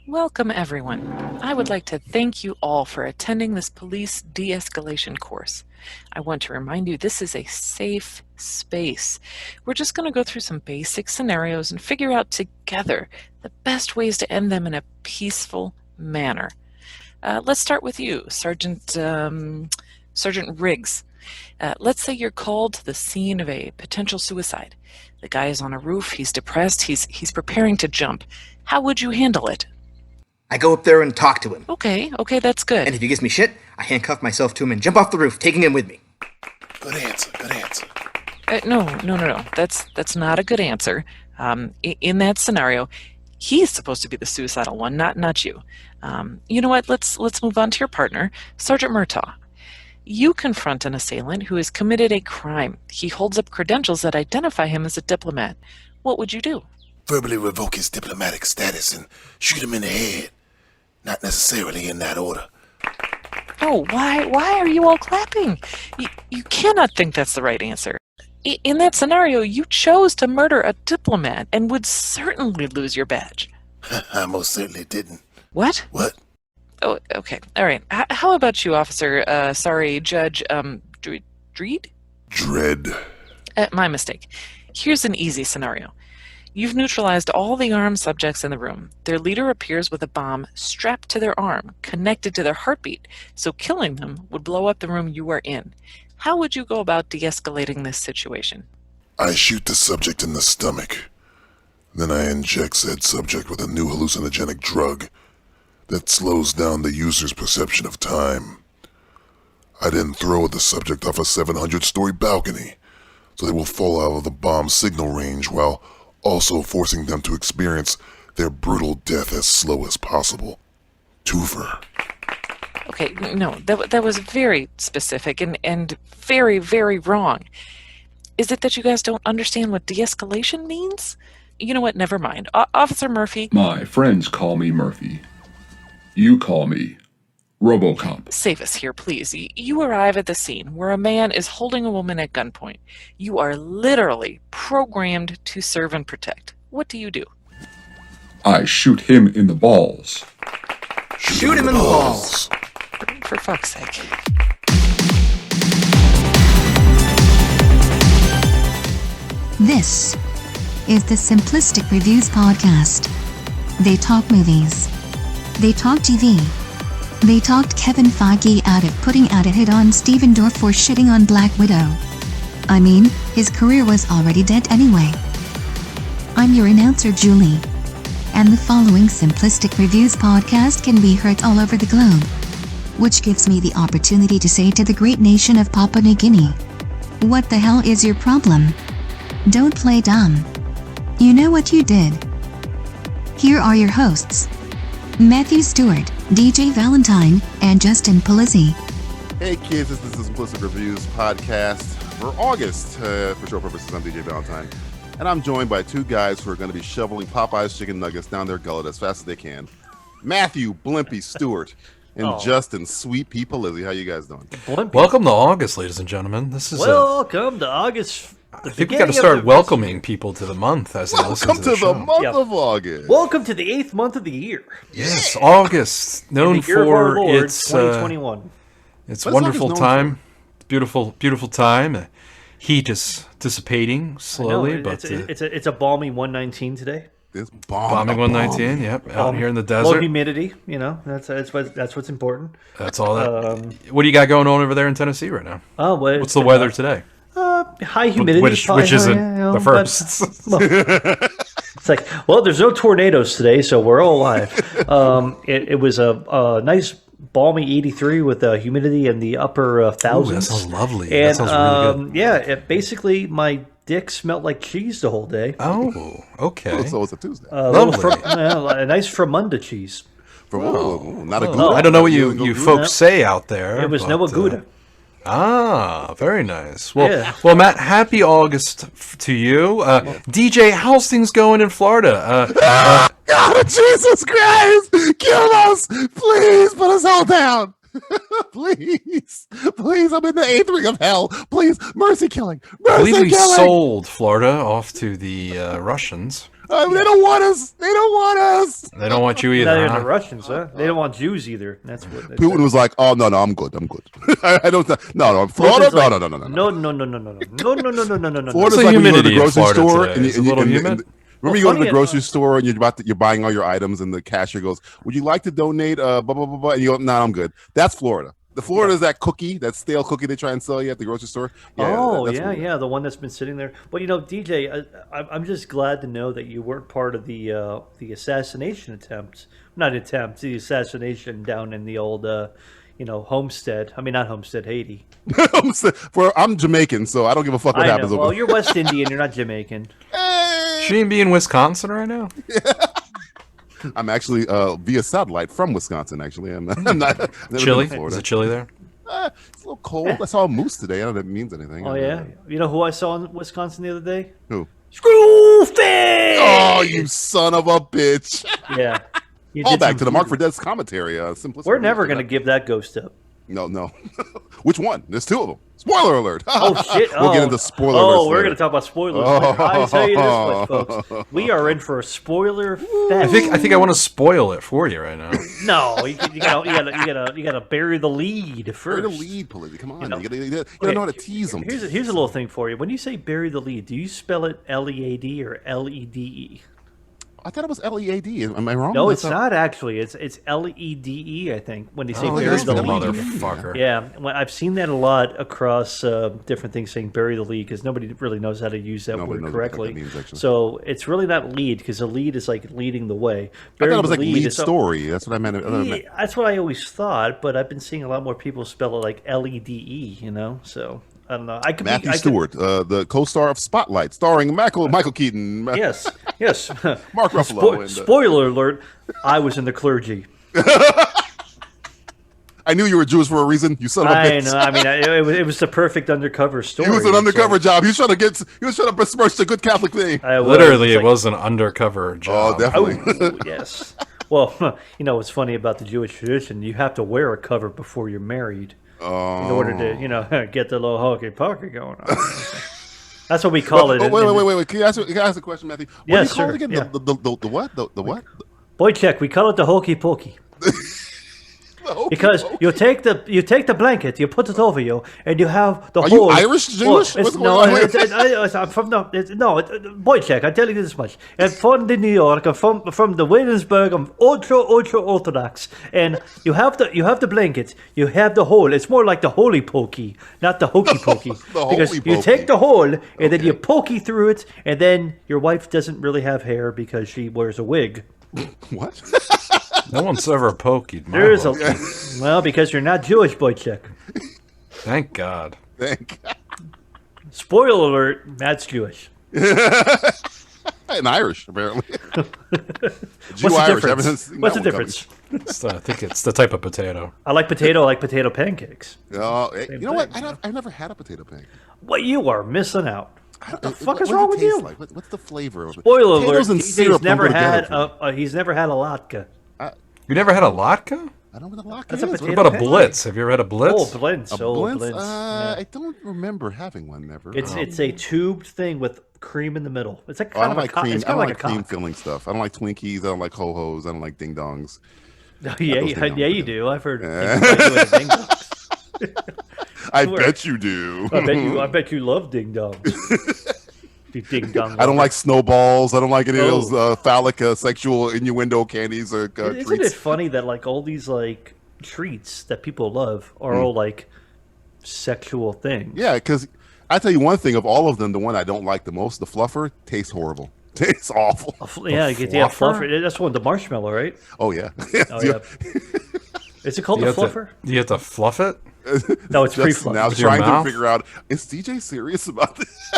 Welcome, everyone. I would like to thank you all for attending this police de-escalation course. I want to remind you this is a safe space. We're just going to go through some basic scenarios and figure out together the best ways to end them in a peaceful manner. Let's start with you, Sergeant Riggs. Let's say you're called to the scene of a potential suicide. The guy is on a roof, he's depressed, he's preparing to jump. How would you handle it? I go up there and talk to him. Okay, that's good. And if he gives me shit, I handcuff myself to him and jump off the roof, taking him with me. Good answer. No. That's not a good answer. In that scenario, he's supposed to be the suicidal one, not you. You know what? Let's move on to your partner, Sergeant Murtaugh. You confront an assailant who has committed a crime. He holds up credentials that identify him as a diplomat. What would you do? Verbally revoke his diplomatic status and shoot him in the head. Not necessarily in that order. Oh, why are you all clapping? You cannot think that's the right answer. In that scenario, you chose to murder a diplomat and would certainly lose your badge. I most certainly didn't. What? What? Oh, okay. All right. How about you, Officer, Judge, Dreed? Dread. My mistake. Here's an easy scenario. You've neutralized all the armed subjects in the room. Their leader appears with a bomb strapped to their arm, connected to their heartbeat, so killing them would blow up the room you are in. How would you go about de-escalating this situation? I shoot the subject in the stomach. Then I inject said subject with a new hallucinogenic drug that slows down the user's perception of time. I then throw the subject off a 700-story balcony, so they will fall out of the bomb's signal range while also forcing them to experience their brutal death as slow as possible. Twofer. Okay, no, that was very specific and very, very wrong. Is it that you guys don't understand what de-escalation means? You know what, never mind. Officer Murphy. My friends call me Murphy. You call me RoboCop. Save us here, please. You arrive at the scene where a man is holding a woman at gunpoint. You are literally programmed to serve and protect. What do you do? I shoot him in the balls. Shoot him in the balls. For fuck's sake. This is the Simplistic Reviews Podcast. They talk movies. They talk TV. They talked Kevin Feige out of putting out a hit on Stephen Dorff for shitting on Black Widow. I mean, his career was already dead anyway. I'm your announcer, Julie. And the following Simplistic Reviews Podcast can be heard all over the globe. Which gives me the opportunity to say to the great nation of Papua New Guinea, what the hell is your problem? Don't play dumb. You know what you did. Here are your hosts, Matthew Stewart, DJ Valentine, and Justin Polizzi. Hey kids, this is the Simplistic Reviews Podcast for August. For show purposes, I'm DJ Valentine. And I'm joined by two guys who are going to be shoveling Popeye's chicken nuggets down their gullet as fast as they can. Matthew Blimpy Stewart and Justin Sweet Pea Polizzi. How you guys doing? Blimpy. Welcome to August, ladies and gentlemen. This is Welcome to August. I think we got to start welcoming people to the month as they listen Welcome to the show. the month of August. Welcome to the 8th month of the year. Yes, August, known the year of our for Lord, its 2021. It's What is wonderful August known time. Beautiful time. Heat is dissipating slowly, but it's a balmy 119 today. This bombing 119. Yep, out here in the Low desert. humidity, you know, that's what's important. That's all that. What do you got going on over there in Tennessee right now? Oh, well, What's the weather today? High humidity, Which isn't the first. It's like, well, there's no tornadoes today, so we're all alive. It was a nice balmy 83 with humidity in the upper thousands. That sounds lovely. And, that sounds really good. Yeah, basically my dick smelled like cheese the whole day. Oh, okay. So it's a Tuesday. Lovely. A nice Fromunda cheese. Not a Gouda. I don't know what you folks say out there. It was no Gouda. Very nice. Well, Matt, happy August to you. DJ, how's things going in Florida? God, Jesus Christ! Kill us! Please put us all down! Please, I'm in the eighth ring of hell. Please, mercy killing. I believe we sold Florida off to the Russians. They don't want us. They don't want us. They don't want you either. Not even Huh? the Russians, huh? They don't want Jews either. That's what. Putin was like, "Oh no, I'm good. I'm good. I don't. No, Florida. Like, No. What's Florida's the like when you go to humidity the in grocery Florida store today? and Is it a little humid? Remember, you go to the grocery store and you're buying all your items, and the cashier goes, "Would you like to donate?" Blah blah blah blah. And you go, "No, I'm good." That's Florida. The Florida is that cookie, that stale cookie they try and sell you at the grocery store. Yeah, the one that's been sitting there. But DJ, I'm just glad to know that you weren't part of the assassination attempts. Not attempts, the assassination down in the old, Homestead. I mean, not Homestead, Haiti. I'm Jamaican, so I don't give a fuck what happens over Well, there. you're West Indian. You're not Jamaican. Shouldn't you be in Wisconsin right now? I'm actually via satellite from Wisconsin. Actually, I'm not. Chilly? Is it chilly there? It's a little cold. I saw a moose today. I don't know if it means anything. Oh yeah. You know who I saw in Wisconsin the other day? Who? Screwface! Oh, you son of a bitch! Yeah. Call back to the Mark for Dead's commentary. Simplistic. We're never going to give that ghost up. No. Which one? There's two of them. Spoiler alert! Oh shit! We'll get into spoiler. Oh, we're going to talk about spoilers. Later. I tell you this much, folks. We are in for a spoiler fest. I think I want to spoil it for you right now. No, you gotta bury the lead first. Bury the lead, Politi. Come on, you gotta know how to tease them. Here's a little thing for you. When you say bury the lead, do you spell it Lead or Lede? I thought it was Lead. Am I wrong? No, it's not actually. It's Lede. I think when they say bury the lead. Motherfucker. Yeah, I've seen that a lot across different things saying bury the lead because nobody really knows how to use that word correctly. That means, so it's really not lead because the lead is like leading the way. Bury I thought it was like lead story. That's what I meant. That's what I always thought, but I've been seeing a lot more people spell it like Lede. So. I don't know. Matthew Stewart, the co-star of Spotlight, starring Michael Keaton. Yes. Mark Ruffalo. Spoiler alert: I was in the clergy. I knew you were Jewish for a reason. You son of a bitch. I know. I mean, it was the perfect undercover story. It was an undercover job. He was trying to besmirch the good Catholic thing. Literally, it was an undercover job. Oh, definitely. Yes. Well, what's funny about the Jewish tradition? You have to wear a cover before you're married. In order to, get the little hokey pokey going on. That's what we call it. Wait. Can you ask a question, Matthew? What yes, do you call sir. it again? Yeah. The what? The what? Boychek, we call it the hokey pokey. Because you take the blanket, you put it over you, and you have the whole. Are you Irish Jewish? I'm from Boychek. I tell you this much. I'm from New York. I'm from the Williamsburg. I'm ultra orthodox, and you have the blanket. You have the hole. It's more like the holy pokey, not the hokey pokey. Because you take the hole and then you pokey through it, and then your wife doesn't really have hair because she wears a wig. What? No one's ever poked. Well, because you're not Jewish, Boychek. Thank God. Spoiler alert, Matt's Jewish. And Irish, apparently. What's the difference? I think it's the type of potato. I like potato pancakes. You know what? I've never had a potato pancake. What you are missing out. What the fuck is wrong with you? Like? What's the flavor of it? Spoiler Potatoes alert, and syrup he's never had a latke. You never had a latke? I don't know what a latke That's is. a potato What about a pancake. blitz? Have you ever had a blitz? Oh, blitz. Blitz? Yeah. I don't remember having one. Never. It's a tubed thing with cream in the middle. It's like I don't like cream. I don't like cream filling stuff. I don't like Twinkies. I don't like ho-hos. I don't like ding dongs. Yeah, you do. I've heard. Ding dongs. I bet you do. I bet you love ding dongs. Ding dong. I don't like snowballs. I don't like any of those phallic sexual innuendo candies or treats. Isn't it funny that like all these like treats that people love are all like sexual things? Yeah, because I tell you one thing, of all of them, the one I don't like the most, the fluffer, tastes horrible. Tastes awful. Fluffer. That's one, the marshmallow, right? Oh yeah. Oh yeah. Is it called the fluffer? Do you have to fluff it? No, it's pre-fluff. Now With your trying to mouth? figure out, is DJ serious about this?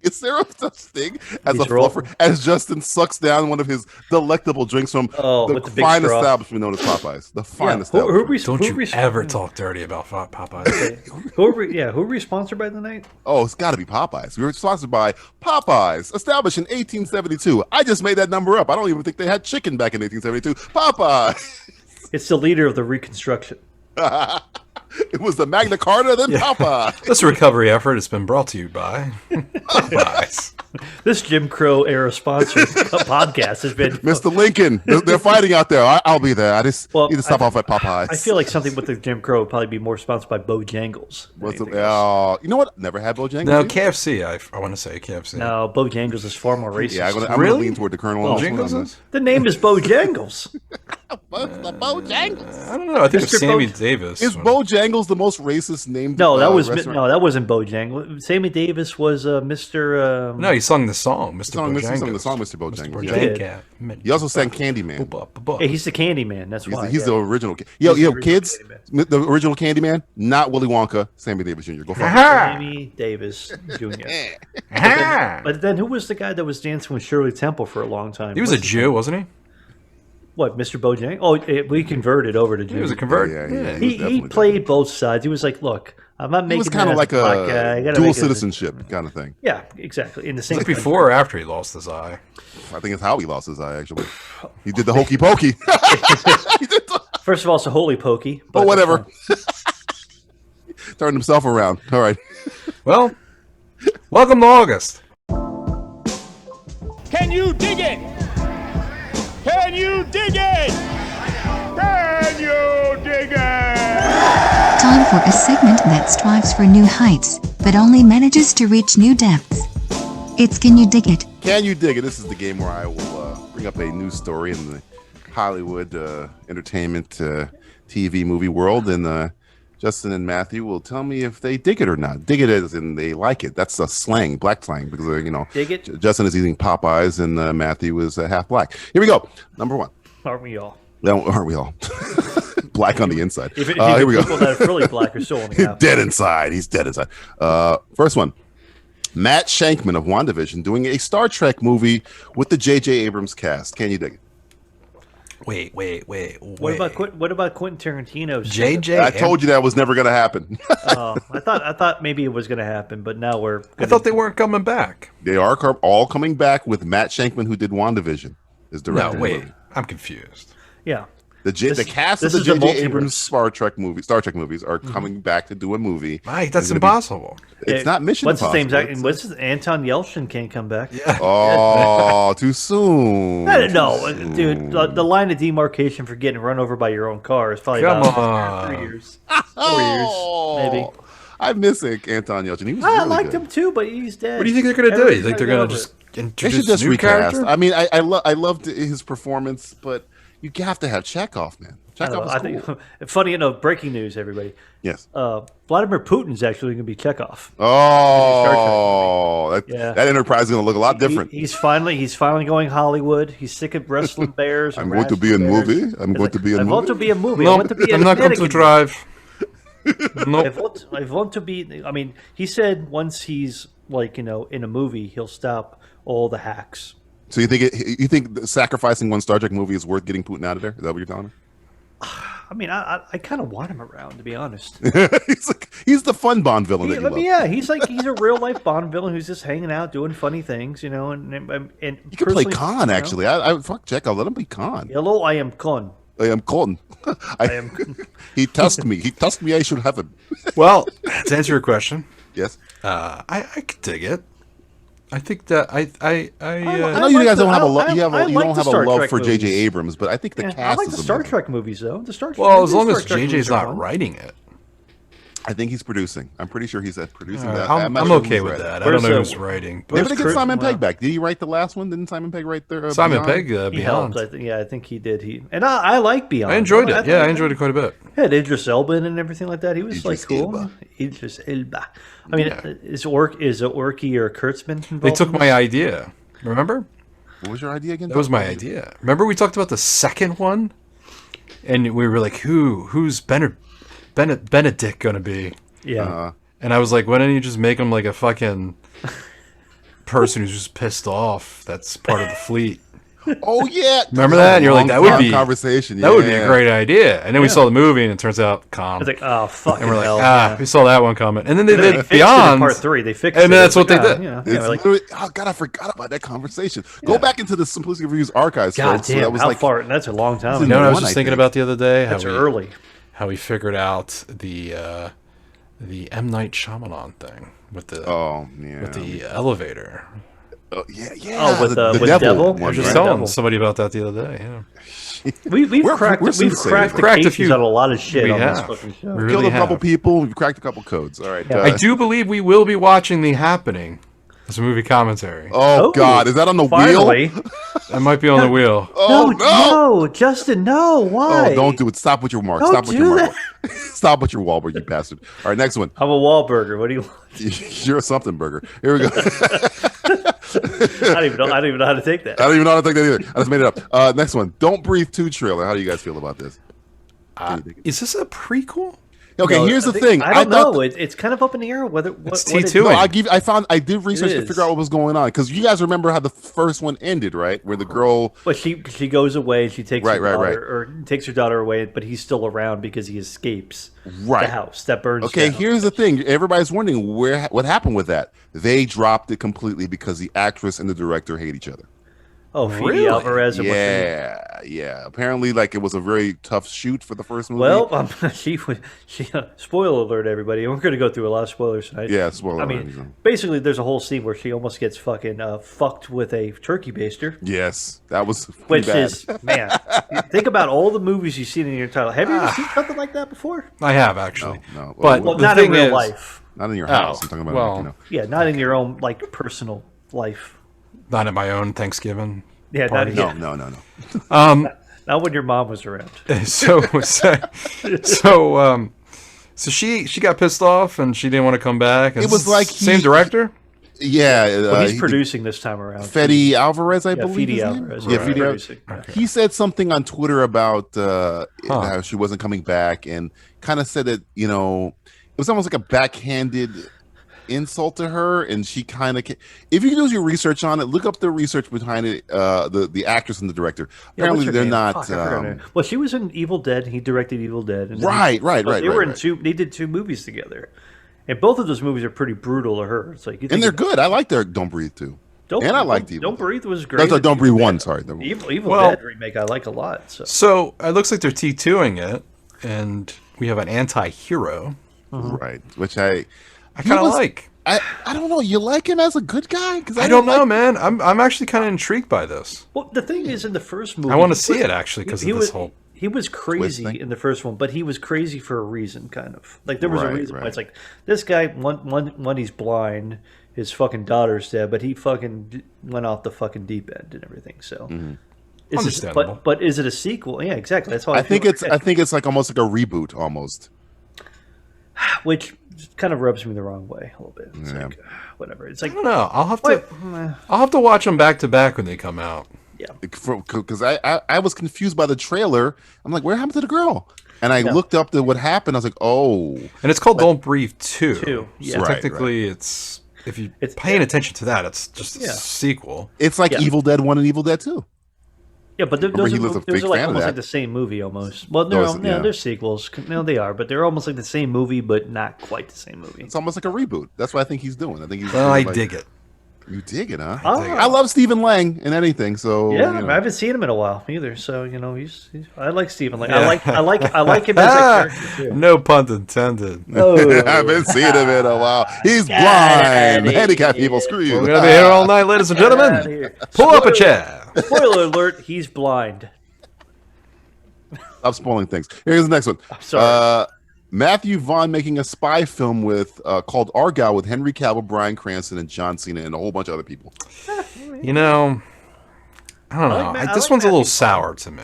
Is there a such thing as These a fluffer? As Justin sucks down one of his delectable drinks from the fine establishment known as Popeyes. The fine establishment. Don't you ever talk dirty about Popeyes. Who are we sponsored by tonight? Oh, it's got to be Popeyes. We were sponsored by Popeyes, established in 1872. I just made that number up. I don't even think they had chicken back in 1872. Popeyes. It's the leader of the Reconstruction. It was the Magna Carta, then Popeye. This recovery effort has been brought to you by Popeyes. This Jim Crow era sponsored podcast has been Mr. Lincoln, they're fighting out there. I'll be there. I just need to stop off at Popeyes. I feel like something with the Jim Crow would probably be more sponsored by Bojangles. You know what? Never had Bojangles. No, KFC. I want to say KFC. No, Bojangles is far more racist. Yeah, I'm going to lean toward the Colonel. Bojangles? The name is Bojangles. Bojangles. I don't know. I think Mr. it's Sammy Davis. Is Bojangles the most racist name? No, that restaurant? wasn't Bojangles. Sammy Davis was Mr. No, he sung the song, Mr. Bojangles. He sang the song, Mr. Bojangles. Yeah. He also sang Candyman. Yeah, he's the Candyman. That's why. He's the original. Yo, kids, the original Candyman, not Willy Wonka, Sammy Davis Jr. Go find Sammy Davis Jr. But then who was the guy that was dancing with Shirley Temple for a long time? He was a Jew, wasn't he? What, Mr. Bojangles? Oh, we converted over to Jew. He was a convert. Yeah, He played both sides. He was like, look, I'm not making. He was kind of like a dual citizenship kind of thing. Yeah, exactly. In the same. Like before or after he lost his eye? I think it's how he lost his eye. Actually, he did the hokey pokey. First of all, it's a holy pokey. But whatever. Turned himself around. All right. Well, welcome to August. Can you dig it? Can you dig it? Can you dig it? Time for a segment that strives for new heights, but only manages to reach new depths. It's Can You Dig It? Can you dig it? This is the game where I will bring up a news story in the Hollywood entertainment TV movie world, and Justin and Matthew will tell me if they dig it or not. Dig it as in they like it. That's a slang, black slang, because dig it. Justin is eating Popeyes and Matthew is half black. Here we go. Number one. Aren't we all? No, aren't we all? Black on the inside. Here we go. People that are really black are still on the outside. Dead inside. He's dead inside. First one. Matt Shankman of WandaVision doing a Star Trek movie with the J.J. Abrams cast. Can you dig it? Wait. What about Quentin Tarantino's JJ? I told you that was never going to happen. I thought maybe it was going to happen, but now I thought they weren't coming back. They are all coming back with Matt Shankman, who did WandaVision, is directing. No, wait. I'm confused. Yeah. The cast of the J.J. Abrams Star Trek movies are coming back to do a movie. Mike, that's impossible. It's not Mission Impossible. What's his name? Anton Yelchin can't come back. Yeah. Oh, too soon. No, dude. The line of demarcation for getting run over by your own car is probably about 3 years, 4 years, maybe. I miss Anton Yelchin. He was I really liked good. him too, but he's dead. What do you think they're going to do? You think they're going to just They should introduce just a new recast. character? I mean, I loved his performance, but you have to have Chekhov, man. Chekhov is cool. Funny enough, breaking news, everybody. Yes. Vladimir Putin's actually going to be Chekhov. Oh, Yeah. that Enterprise is going to look a lot different. He's finally going Hollywood. He's sick of wrestling bears. I'm going to be in movie. I'm going to be in I movie. want to be a movie. No, I want to be I'm not going to drive. No. I want to be. I mean, he said once he's in a movie, he'll stop all the hacks. So you think sacrificing one Star Trek movie is worth getting Putin out of there? Is that what you're telling me? I mean, I kind of want him around, to be honest. he's the fun Bond villain that you love. Yeah, he's a real life Bond villain who's just hanging out, doing funny things, and he could play Khan. Actually, I fuck Chekhov. Let him be Khan. Hello, I am Khan. I am Khan. He tasked me. He tasked me. I should have him. Well, to answer your question, yes, I could dig it. I think that I know you guys don't have a love. You don't have a love for J.J. movies. Abrams, but I think the cast I like is the Star amazing. Trek movies, though. The Star Trek. well, as long as Star Trek JJ's movies are not fun. writing it. I think he's producing. I'm pretty sure he's producing that. I'm not sure okay who's with writing. that. I don't know who's writing. But Maybe they get Simon Well- Pegg back. Did he write the last one? Didn't Simon Pegg write there? Simon Beyond? Pegg, He Beyond. helped. I think he did. I like Beyond. I enjoyed it. Yeah, I enjoyed it quite a bit. Had Idris Elba and everything like that. He was Idris cool. Elba. Idris Elba. I mean, is it Orky or Kurtzman involved? They took my idea. Remember? What was your idea again? That was my idea. Remember we talked about the second one, and we were like, who's Benedict gonna be? Yeah. And I was like, why don't you just make him like a fucking person who's just pissed off? That's part of the fleet. Oh yeah, Remember that? And you're like, that would be conversation. That would be a great idea. And then we saw the movie, and it turns out I calm. was like, oh fucking And we're like, hell. we saw that one coming. And then they They did fixed it in Beyond. part 3. They fixed it. And that's what they It's did. Yeah, It's like, literally, oh god, I forgot about that conversation. Go back into the Simplistic Reviews archives. God folks. So damn, that was how like far? That's a long time. This is You know what I was one, just I thinking think. about the other day? That's early. how he figured out the M. Night Shyamalan thing with the with the elevator. Oh yeah. Oh, with the devil. one, I was just right? telling somebody about that the other day. Yeah. We've cracked the a cases on a lot of shit on this fucking show. We Killed really a couple have. people. We've cracked a couple codes. All right. Yeah. I do believe we will be watching The Happening as a movie commentary. Oh God, is that on the Finally. wheel? That might be on the wheel. Oh no, Justin, no. Why? Oh, don't do it. Stop with your mark. Don't Stop with do your mark. Stop with your Wahlberg, you bastard. All right, next one. I'm a Wahlburger. What do you want? You're a something burger. Here we go. I don't even know how to take that. I don't even know how to take that either. I just made it up. Next one. Don't Breathe 2 trailer. How do you guys feel about this? Is this a prequel? Okay, No, here's the think- thing. I don't thought know. It's kind of up in the air whether It's what it- T2. I did research to is. figure out what was going on because you guys remember how the first one ended, right? Where the girl, But she goes away. She takes Right, her right, daughter, right. or takes her daughter away, but he's still around because he escapes Right. the house that burns. okay, down. here's the thing. Everybody's wondering what happened with that. They dropped it completely because the actress and the director hate each other. Oh, Phoebe Really? Alvarez. And what's her name? Yeah. Apparently, like it was a very tough shoot for the first movie. Well, she spoiler alert, everybody. We're going to go through a lot of spoilers tonight. Yeah, spoiler I alert, mean, yeah. basically, there's a whole scene where she almost gets fucking fucked with a turkey baster. yes, that was Which pretty bad. is, man, you think about all the movies you've seen in your entire life. Have you ever seen something like that before? I have actually. No. But Well, the not in thing real is, life. not in your house. Oh, I'm talking about well. like, you know. Yeah, not in your own like personal life. Not at my own Thanksgiving. Yeah, Party. No. not when your mom was around. So she got pissed off and she didn't want to come back. And It was like same director. Yeah, Well, he's he- producing this time around. Fede Alvarez, I Yeah, believe. Fede his name? Alvarez. Yeah, Right. Fede Producing. He said something on Twitter about how she wasn't coming back, and kind of said that it was almost like a backhanded insult to her, and she kind of. If you do your research on it, look up the research behind it. The actress and the director. Yeah, what's Apparently, her they're name? not. Fuck, I forgot her name. Well, she was in Evil Dead. He directed Evil Dead. And then Right. They were in right. two. They did two movies together, and both of those movies are pretty brutal to her. It's like you And think they're about- good. I like their Don't Breathe too. I liked Evil. Don't Breathe was great. That's Don't Breathe 1. Sorry. Evil Well- Dead remake I like a lot. So So it looks like they're T2ing it, and we have an anti-hero. Right. Which I kind of like. I don't know. You like him as a good guy? Because I don't know, man. I'm actually kind of intrigued by this. well, the thing is, in the first movie, I want to see it actually because of he this was whole. he was crazy thing? in the first one, but he was crazy for a reason, kind of. Like there was a Right, reason why right. it's like this guy one he's blind, his fucking daughter's dead, but he fucking went off the fucking deep end and everything. So Is Understandable. It, but is it a sequel? Yeah, exactly. That's how I think feel. it's like almost like a reboot almost. Which kind of rubs me the wrong way a little bit. It's Yeah. like whatever. It's like I don't know. I'll Wait, have to watch them back to back when they come out. yeah. Because I was confused by the trailer. I'm like, where happened to the girl? And I looked up to what happened. I was like, oh, And it's called Don't Breathe 2. Two, yeah. So Right, technically, it's if you're It's- paying attention to that, it's just a Yeah. sequel. it's like Yeah. Evil Dead 1 and Evil Dead 2. Yeah, but Remember, those he are, was a those big are like fan of almost that. like the same movie almost. Well, Yeah. they're sequels. No, they are, but they're almost like the same movie, but not quite the same movie. It's almost like a reboot. That's what I think he's doing. I think he's. Well, I like- dig it. You dig it, huh? Oh. I love Stephen Lang in anything. So Yeah, you know. I haven't seen him in a while either. So he's I like Stephen Lang. Yeah. I like him as a character too. No pun intended. I haven't seen him in a while. He's blind. Handicapped people, screw you. We're gonna be here all night, ladies and Get outta gentlemen. here. Pull up a Spoiler- chair. Spoiler alert: he's blind. Stop spoiling things. Here's the next one. sorry. Matthew Vaughn making a spy film with called Argyle with Henry Cavill, Bryan Cranston, and John Cena, and a whole bunch of other people. You know, I don't know. I This like one's a little Matthew sour to me.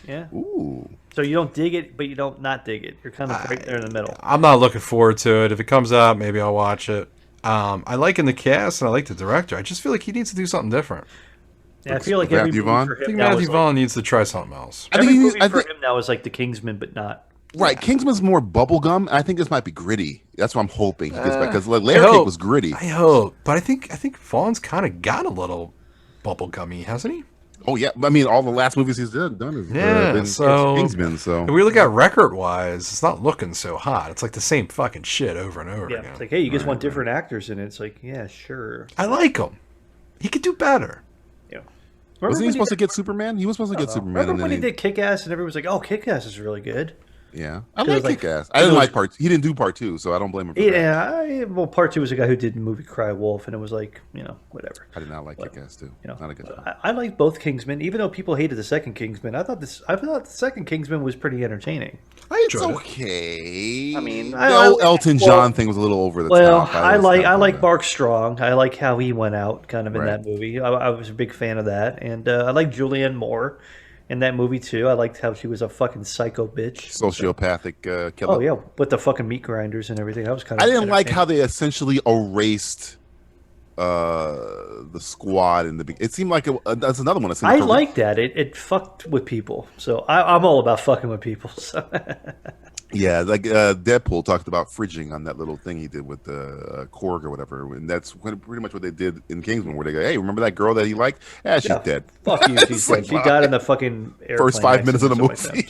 Yeah. Ooh. So you don't dig it, but you don't not dig it. You're kind of right there in the middle. I'm not looking forward to it. If it comes out, maybe I'll watch it. I like in the cast and I like the director. I just feel like he needs to do something different. Yeah, I feel like every Matthew movie Vaughn? for I him think now Matthew is Vaughn needs to try something else. I think every he- movie I for think- him now is like The Kingsman, but not. Right, Kingsman's more bubblegum. I think this might be gritty. That's what I'm hoping he gets back because Layer I Cake hope. was gritty. I hope, but I think Vaughn's kind of got a little bubblegummy, hasn't he? Oh yeah, I mean all the last movies he's done is Yeah, been so Kingsman. So if we look at record-wise, it's not looking so hot. It's like the same fucking shit over and over Yeah, again. it's like, hey, you guys want different actors in it? It's like, yeah, sure. I like him. He could do better. Yeah. wasn't he supposed to get Superman? He was supposed to get Superman. Remember And when then he did Kick-Ass and everyone was like, oh, Kick-Ass is really good. Yeah, I like like, Kick-Ass. I didn't like part. He didn't do part 2, so I don't blame him for that. Yeah, well, part 2 was a guy who did the movie Cry Wolf, and it was like, whatever. I did not like Kick-Ass too. Not a good job. I like both Kingsmen, even though people hated the second Kingsman. I thought the second Kingsman was pretty entertaining. It's okay. I mean, the whole Elton John thing was a little over the top. I like Mark Strong. I like how he went out kind of in that movie. I was a big fan of that, and I like Julianne Moore in that movie too. I liked how she was a fucking psycho bitch, sociopathic killer. Oh yeah, with the fucking meat grinders and everything. That was kind of. I didn't like how they essentially erased the squad in the. It seemed like that's another one. I like that. It fucked with people, so I'm all about fucking with people. So. Yeah, like Deadpool talked about fridging on that little thing he did with the Korg or whatever, and that's pretty much what they did in Kingsman, where they go, "Hey, remember that girl that he liked? Yeah, she's dead. Fuck you, she's dead. She died in the fucking first 5 minutes of the movie."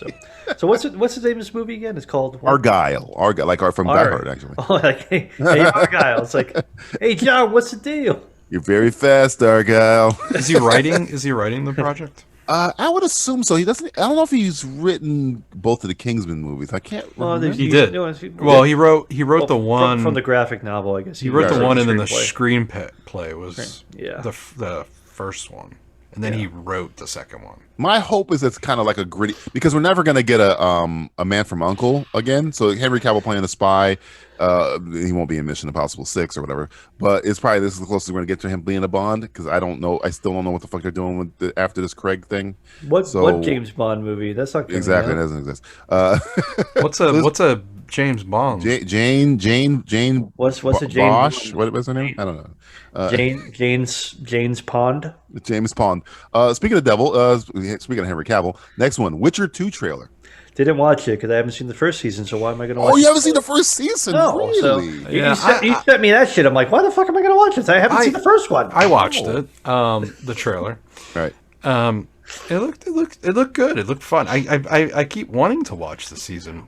So what's the name of this movie again? It's called Argyle, like from Die Hard, actually. Oh, like hey Argyle. It's like, hey John, what's the deal? You're very fast, Argyle. Is he writing? Is he writing the project? I would assume so. He doesn't. I don't know if he's written both of the Kingsman movies. I can't. He did. Well, he wrote the one from the graphic novel. I guess he wrote the one, and then the screenplay was the first one, and then he wrote the second one. My hope is it's kind of like a gritty, because we're never going to get a Man from U.N.C.L.E. again. So Henry Cavill playing a spy. He won't be in Mission Impossible 6 or whatever, but it's probably this is the closest we're gonna get to him being a Bond, because I still don't know what the fuck they're doing with after this Craig thing. What James Bond movie? That's not exactly. It doesn't exist. What's a James Bond? Jane. What's a James Bosch? Bond? What's her name? I don't know. James Pond. James Pond. Speaking of devil, speaking of Henry Cavill, next one, Witcher 2 trailer. Didn't watch it because I haven't seen the first season, so why am I going to watch it? Oh, you haven't seen the first season? No. Really? So you sent me that shit. I'm like, why the fuck am I going to watch it? I haven't seen the first one. I watched it, the trailer. Right. It looked good. It looked fun. I keep wanting to watch the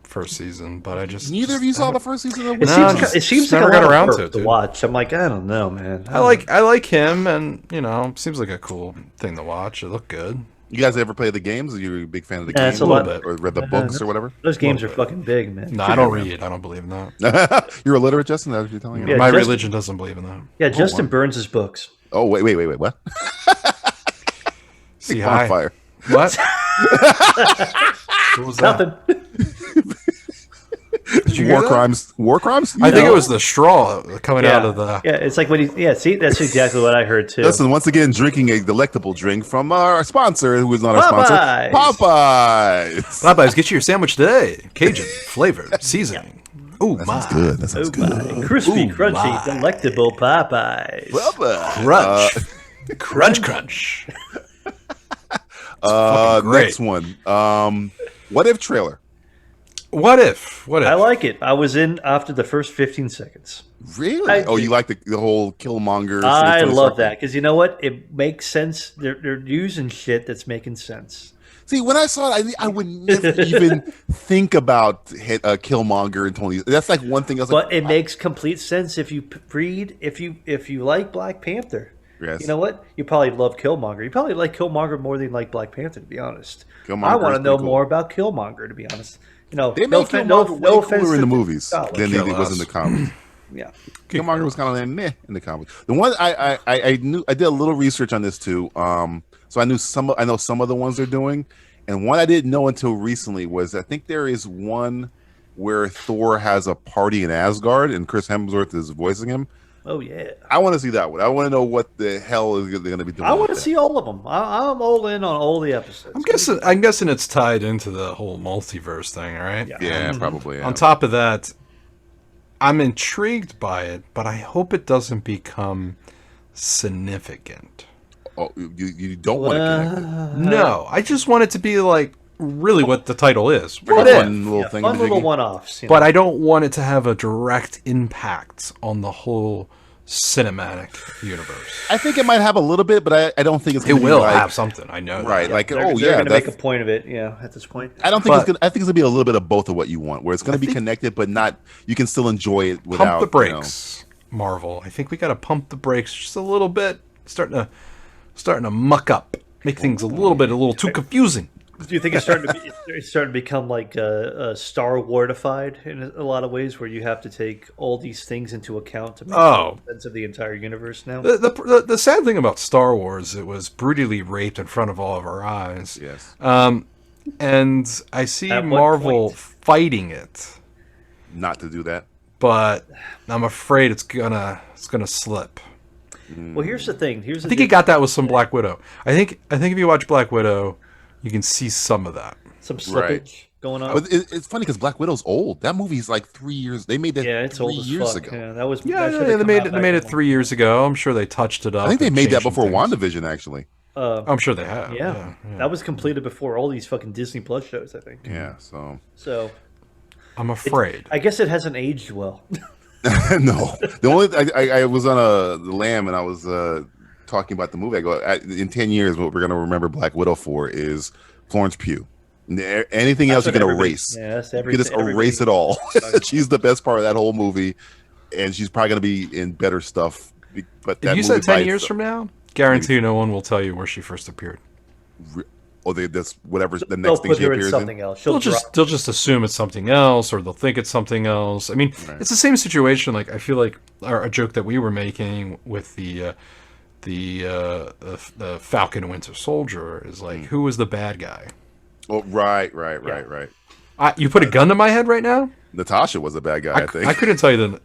first season, but I just neither of you saw the first season. It seems like never got around to watch. I'm like, I don't know, man. I like him, and seems like a cool thing to watch. It looked good. You guys ever play the games? Are you a big fan of the games? A little bit. Or read the books or whatever? Those games are fucking big, man. No, I don't read. I don't believe in that. You're illiterate, Justin? That's what you're telling me? Yeah, My religion doesn't believe in that. Yeah, Justin burns his books. Oh, wait, what? See, on fire. What? What was that? Nothing. Did you hear that? War crimes? I think it was the straw coming out of the... Yeah, it's like when he... Yeah, see, that's exactly what I heard, too. Listen, once again, drinking a delectable drink from our sponsor, who is not our sponsor, Popeyes. Popeyes, get you your sandwich today. Cajun, flavored, seasoning. Ooh, that sounds good. That sounds good. Crispy, crunchy, delectable Popeyes. Crunch. Crunch. Next one. What If trailer. What if? I like it. I was in after the first 15 seconds. Really? You like the whole Killmonger? I love that because you know what? It makes sense. They're using shit that's making sense. See, when I saw it, I would never even think about Killmonger and Tony. That's like one thing. But it makes complete sense if you read, if you like Black Panther. Yes. You know what? You probably love Killmonger. You probably like Killmonger more than you like Black Panther, to be honest. I want to know more about Killmonger, to be honest. They made Killmonger way cooler in the movies than he was in the comics. Yeah, Killmonger was kind of like meh in the comics. The one I knew, I did a little research on this too. So I know some of the ones they're doing, and one I didn't know until recently was I think there is one where Thor has a party in Asgard and Chris Hemsworth is voicing him. Oh yeah, I want to see that one. I want to know what the hell they're going to be doing. I want to see all of them. I'm all in on all the episodes. I'm guessing it's tied into the whole multiverse thing, right? Yeah, probably. Yeah. On top of that, I'm intrigued by it, but I hope it doesn't become significant. Oh, you don't want to connect it? No, I just want it to be like really what the title is. What fun little thing, fun little one-offs. But I don't want it to have a direct impact on the whole cinematic universe. I think it might have a little bit, but I don't think it's. It will have something. I know. Right? That. Like they're going to make a point of it. Yeah, at this point. I don't think it's going. I think it's going to be a little bit of both of what you want, where it's going to be connected, but not. You can still enjoy it without. Pump the brakes, Marvel. I think we got to pump the brakes just a little bit. Starting to muck up, make things a little too confusing. Do you think it's starting to become like Star Wardified in a lot of ways, where you have to take all these things into account to make sense of the entire universe now? The sad thing about Star Wars, it was brutally raped in front of all of our eyes. Yes. And I see At what Marvel point? fighting it, Not to do that. but I'm afraid it's gonna slip. Well, here's the thing. I think he got that with some Black Widow. I think if you watch Black Widow, you can see some of that. some slippage Right. going on. But it's funny because Black Widow's old. That movie's like 3 years. They made that It's 3 old as years fuck. ago. Yeah, that was. Yeah, that should've come they out made back it then. 3 years ago. I'm sure they touched it up. I think they and made that changed some before things. WandaVision, actually. I'm sure they have. Yeah, that was completed before all these fucking Disney Plus shows, I think. Yeah, so. So I'm afraid. I guess it hasn't aged well. No. The only I was on the Lamb and I was talking about the movie. I go, in 10 years, what we're going to remember Black Widow for is Florence Pugh. Anything else you can erase. Yeah, that's You can just erase it all. She's the best part of that whole movie, and she's probably going to be in better stuff. But that If you movie said 10 by years itself- from now, guarantee no one will tell you where she first appeared. or that's whatever's the They'll next thing put she her in appears something in. else. She'll They'll just assume it's something else, or they'll think it's something else. I mean, it's the same situation. Like I feel like a joke that we were making with the Falcon and Winter Soldier is like, who was the bad guy? Oh, right. You put a gun to my head right now. Natasha was a bad guy, I think. I couldn't tell you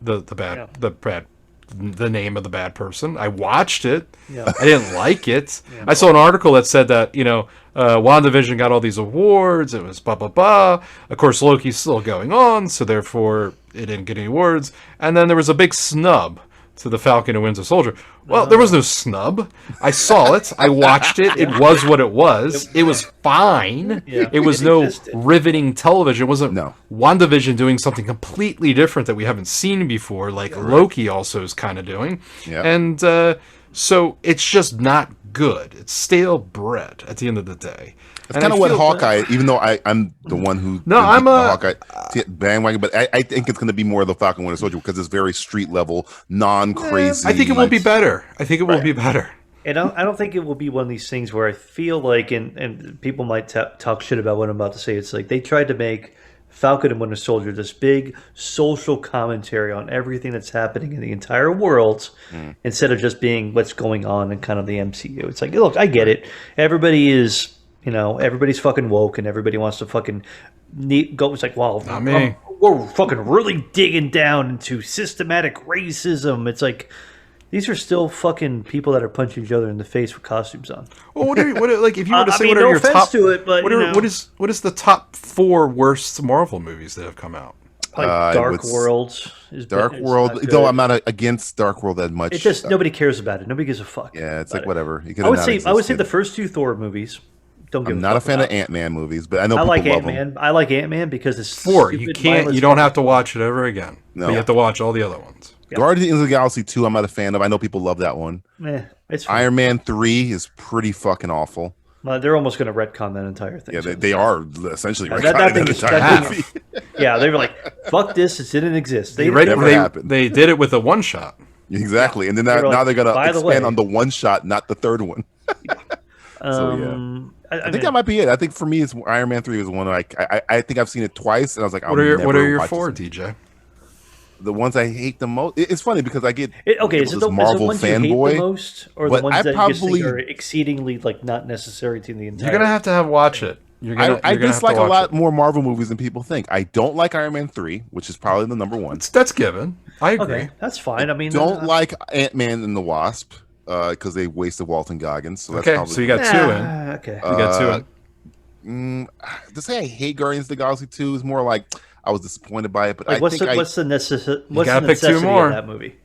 the name of the bad person. I watched it. Yeah. I didn't like it. I saw an article that said that, WandaVision got all these awards. It was blah, blah, blah. Of course, Loki's still going on, so therefore it didn't get any awards. And then there was a big snub to the Falcon and Winter Soldier. Well, there was no snub. I saw it. I watched it. It was what it was. It was fine. Yeah. It was It no existed. riveting television. It wasn't No. WandaVision doing something completely different that we haven't seen before, like Loki also is kind of doing. Yeah. And so it's just not good. It's stale bread at the end of the day. It's kind of what Hawkeye, even though I'm the one who I'm the a- Hawkeye bandwagon, but I think it's going to be more of the Falcon Winter Soldier because it's very street level, non-crazy. I think it will be better. I think it will be better. And I don't think it will be one of these things where I feel like, and people might talk shit about what I'm about to say. It's like they tried to make Falcon and Winter Soldier this big social commentary on everything that's happening in the entire world, instead of just being what's going on in kind of the MCU. It's like, look, I get it. Everybody is, everybody's fucking woke, and everybody wants to fucking go. It's like, well, Not me. we're fucking really digging down into systematic racism. It's like, these are still fucking people that are punching each other in the face with costumes on. Well, what like if you were to I say mean, what are no your offense top to it, but, what is the top 4 worst Marvel movies that have come out? Like Dark World. Dark World. Though I'm not against Dark World that much. It just nobody cares about it. Nobody gives a fuck. Yeah, it's about like it. whatever. You could I would have say not I would say existed. the first 2 Thor movies. Don't give. I'm a not a fuck fan of about. Ant-Man movies, but I know I people like love Ant-Man. them. I like Ant-Man because it's 4. stupid, You can't. mindless You don't have to fucking- watch it ever again. No. But you have to watch all the other ones. Guardians of the Galaxy 2, I'm not a fan of. I know people love that one. It's fine. Iron Man 3 is pretty fucking awful. They're almost going to retcon that entire thing. Yeah, so- they are essentially Yeah, retconning that thing that is- entire that movie. Yeah, they were like, "Fuck this! It didn't exist." Never happened. They did it with a one shot. Exactly, and then They were now like, they're gonna by the expand way- on the one shot, not the third one. So yeah, I think that might be it. I think for me, it's Iron Man 3 was one I think I've seen it twice, and I was like, What are your watch 4, this. DJ? The ones I hate the most. It's funny because I get Okay, is it this the Marvel ones you hate fanboy, the most, or the but ones I that you probably think are exceedingly like not necessary to the entire? You're gonna have to watch it. I dislike a lot more Marvel movies than people think. I don't like Iron Man 3, which is probably the number one. That's given. I agree. Okay, that's fine. I mean, Don't like Ant-Man and the Wasp because they wasted Walton Goggins. So that's Okay, probably, so you got 2 in. Okay, You got 2 in. To say I hate Guardians of the Galaxy 2 is more like I was disappointed by it, but like, I what's think the necessity gotta pick 2 more. of that movie?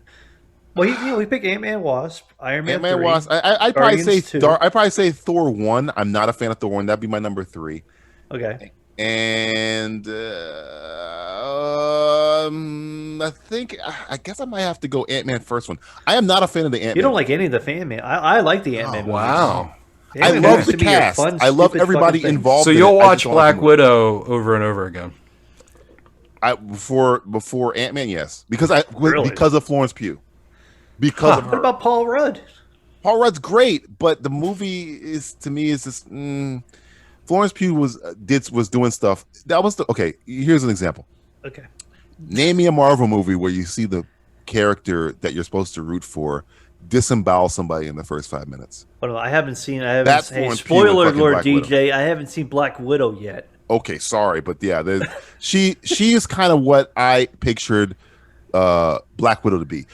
Well, we picked Ant-Man, Wasp, Iron Man, Ant-Man 3, Wasp. I'd probably say Guardians 2. I'd probably say Thor 1. I'm not a fan of Thor 1. That'd be my number 3. Okay, And I guess I might have to go Ant-Man first one. I am not a fan of the Ant-Man. you don't like any of the fan man. I like the Ant-Man. movies. Wow. The I Ant-Man love movies the to me are cast. fun, I love stupid everybody fucking things. involved. So in you'll it. I watch just don't like Black the Widow over and over again. before Ant-Man, yes, because Really? because of Florence Pugh, because of What her. about Paul Rudd? Paul Rudd's great, but the movie is to me is just Florence Pugh was doing stuff. That was okay. Here's an example. Okay. Name me a Marvel movie where you see the character that you're supposed to root for disembowel somebody in the first 5 minutes. Well, I haven't seen. Hey, Florence Pugh in spoiler fucking alert, Black DJ. Widow. I haven't seen Black Widow yet. Okay, sorry, but yeah, she is kind of what I pictured Black Widow to be.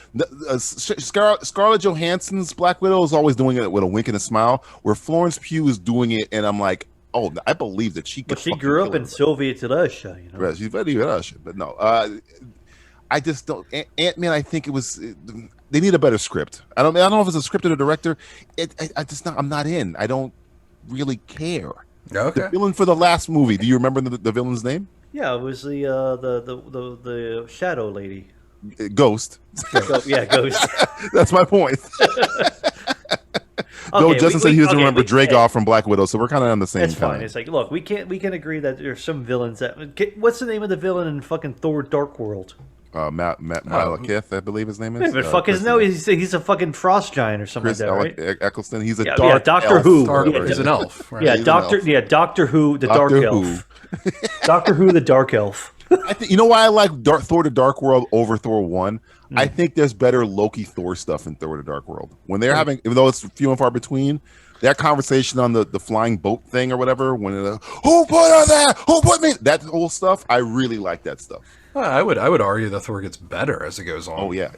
Scarlett Johansson's Black Widow is always doing it with a wink and a smile, where Florence Pugh is doing it, and I'm like, oh, I believe that she could. But she grew up in Soviet Russia, you know. Right, she's very Russian, but no, I just don't. Ant-Man, I think it was. They need a better script. I don't know if it's a script or the director. I'm not in. I don't really care. Okay. The villain for the last movie. Do you remember the villain's name? Yeah, it was the shadow lady. Ghost. Yeah, Ghost. That's my point. No, Justin said he doesn't remember Dragoff from Black Widow, so we're kind of on the same. That's fine. It's like, look, we can agree that there's some villains that. What's the name of the villain in fucking Thor: Dark World? Matt Malekith, I believe his name is. Yeah, but fuck his no, he's a fucking frost giant or something Chris like that, right? Eccleston. He's a Doctor elf. Who. He's an elf. Right? Yeah, Doctor Who, the Dark Elf. Doctor Who, the Dark Elf. You know why I like Thor: The Dark World over Thor 1? I think there's better Loki Thor stuff in Thor: The Dark World. When they're having, even though it's few and far between, that conversation on the flying boat thing or whatever, when who put on that? Who put me? That whole stuff, I really like that stuff. I would argue that Thor gets better as it goes on. Oh yeah.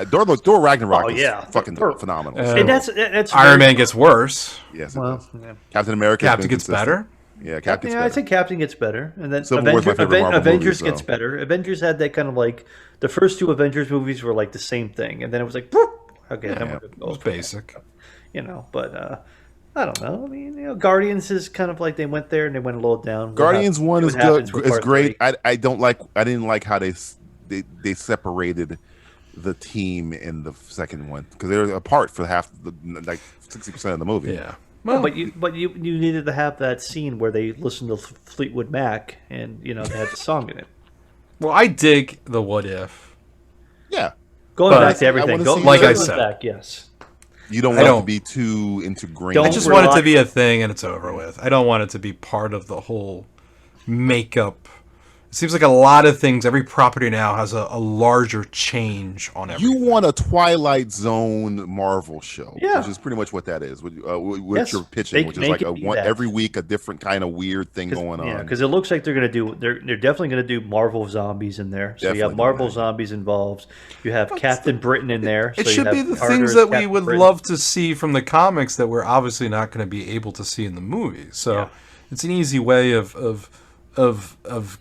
Thor Ragnarok is fucking phenomenal. And that's Iron Man gets worse. Yes, well, yeah. Captain America. Captain gets better. Yeah, Captain. Yeah, I think Captain gets better, and then Civil War's my favorite Marvel Avengers movie, gets better. Avengers had that kind of like the first two Avengers movies were like the same thing, and then it was like, okay, then we're it was basic, you know. But I don't know. I mean, you know, Guardians is kind of like they went there and they went a little down. Guardians 1 is good. It's great. I didn't like how they separated the team in the second one because they were apart for half, like 60% of the movie. Yeah. Well, but you needed to have that scene where they listened to Fleetwood Mac and you know they had the song in it. Well, I dig the what if. Yeah. Going back to everything. Like I said, back, yes. You don't want it to be too ingrained. I just want it to be a thing and it's over with. I don't want it to be part of the whole makeup. It seems like a lot of things, every property now has a larger change on everything. You want a Twilight Zone Marvel show, yeah. which is pretty much what that is. What you're pitching, which is like every week a different kind of weird thing going on. Yeah, because it looks like they're definitely going to do Marvel Zombies in there. So definitely you have Marvel Zombies involved. You have Captain Britain in there. It so should be the things that we would love to see from the comics that we're obviously not going to be able to see in the movies. So it's an easy way of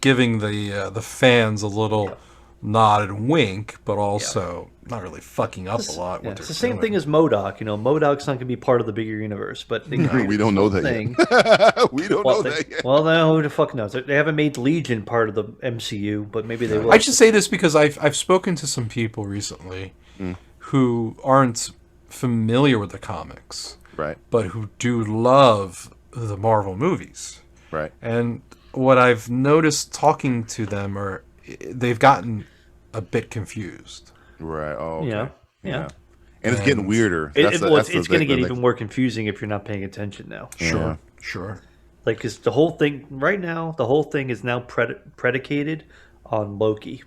giving the fans a little nod and wink, but also not really fucking up a lot. It's the same thing as MODOK. You know, MODOK's not going to be part of the bigger universe, but we don't know that yet. We don't know that yet. Well, now who the fuck knows? They haven't made Legion part of the MCU, but maybe they will. I should say this because I've spoken to some people recently who aren't familiar with the comics, right? But who do love the Marvel movies, right? And what I've noticed talking to them are they've gotten a bit confused. Right. Oh, okay. Yeah. And it's getting weirder. It's going to get even more confusing if you're not paying attention now. Sure. Like, because the whole thing right now, is now predicated on Loki.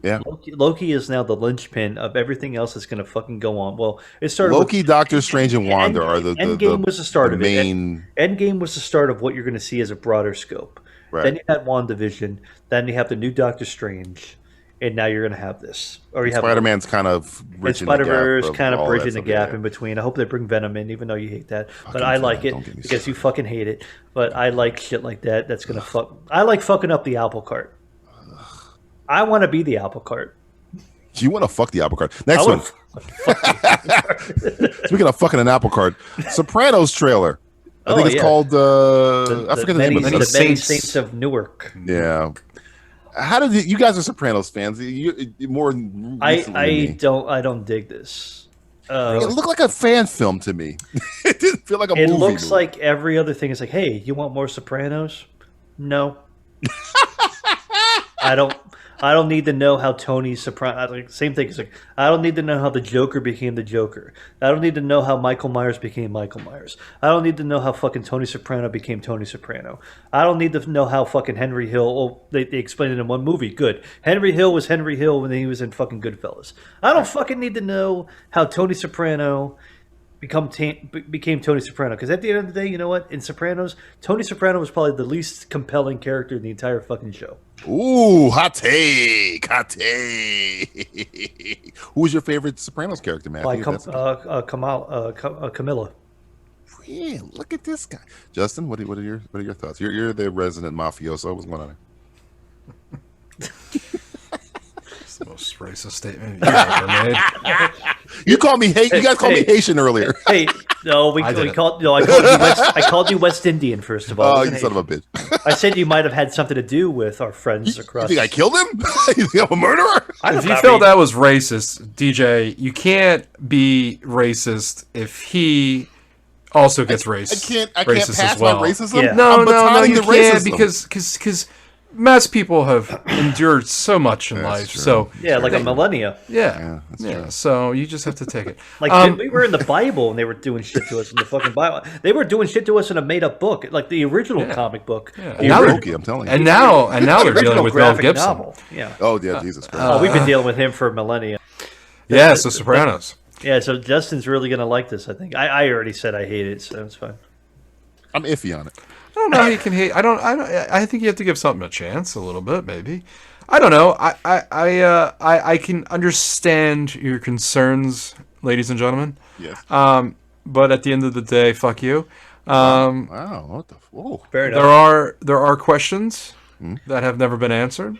Yeah. Loki is now the linchpin of everything else that's going to fucking go on. Well, it started Loki, Doctor Strange, and Wanda are the Endgame was the start of main... it. Endgame was the start of what you're going to see as a broader scope. Right. Then you had WandaVision. Then you have the new Doctor Strange, and now you're going to have this. Or you have Spider-Man's kind of bridging Spider-Verse, kind of bridging the gap in between. I hope they bring Venom in, even though you hate that. But I like it because you fucking hate it. But I like shit like that. That's going to fuck. I like fucking up the apple cart. I want to be the apple cart. You want to fuck the apple cart. Next one. Speaking of fucking an apple cart, Sopranos trailer. I think it's called I forget the name of it. The Many Saints of Newark. Yeah. How did you guys are Sopranos fans? You more. I don't dig this. It looked like a fan film to me. It didn't feel like a movie. It looks like every other thing. It's like, hey, you want more Sopranos? No. I don't need to know how Tony Soprano. Like, same thing. It's like I don't need to know how the Joker became the Joker. I don't need to know how Michael Myers became Michael Myers. I don't need to know how fucking Tony Soprano became Tony Soprano. I don't need to know how fucking Henry Hill. Oh, they explained it in one movie. Good. Henry Hill was Henry Hill when he was in fucking Goodfellas. I don't fucking need to know how Tony Soprano became Tony Soprano, because at the end of the day, you know what? In Sopranos, Tony Soprano was probably the least compelling character in the entire fucking show. Ooh, hot take. Who was your favorite Sopranos character, Matthew? Camilla. Yeah, look at this guy, Justin. What are your thoughts? You're the resident mafioso. What's going on here? It's the most racist statement you've ever made. You called me hate. You guys called me Haitian earlier. Hey, no, I called you West Indian first of all. Oh, you son of a bitch! I said you might have had something to do with our friends across. You think I killed him? You think I'm a murderer? If you felt that was racist, DJ, you can't be racist if he also gets racist. I can't pass my racism. Yeah. No, I'm you the can't racism. because mass people have endured so much in life. true. So Yeah, like a millennia. yeah. that's true. So you just have to take it. Like we were in the Bible and they were doing shit to us in the fucking Bible. They were doing shit to us in a made-up book, like the original comic book. Yeah. Oh, Loki, I'm telling you. And now they're dealing with Mel graphic Gibson. novel. Yeah. Oh yeah, Jesus Christ. We've been dealing with him for millennia. Yeah, so Sopranos. Yeah, so Justin's really gonna like this. I think. I already said I hate it, so it's fine. I'm iffy on it. I don't know how you can hate. I think you have to give something a chance, a little bit, maybe. I don't know. I can understand your concerns, ladies and gentlemen. Yes. But at the end of the day, fuck you. Wow. What the? Whoa. Fair enough. There are questions that have never been answered.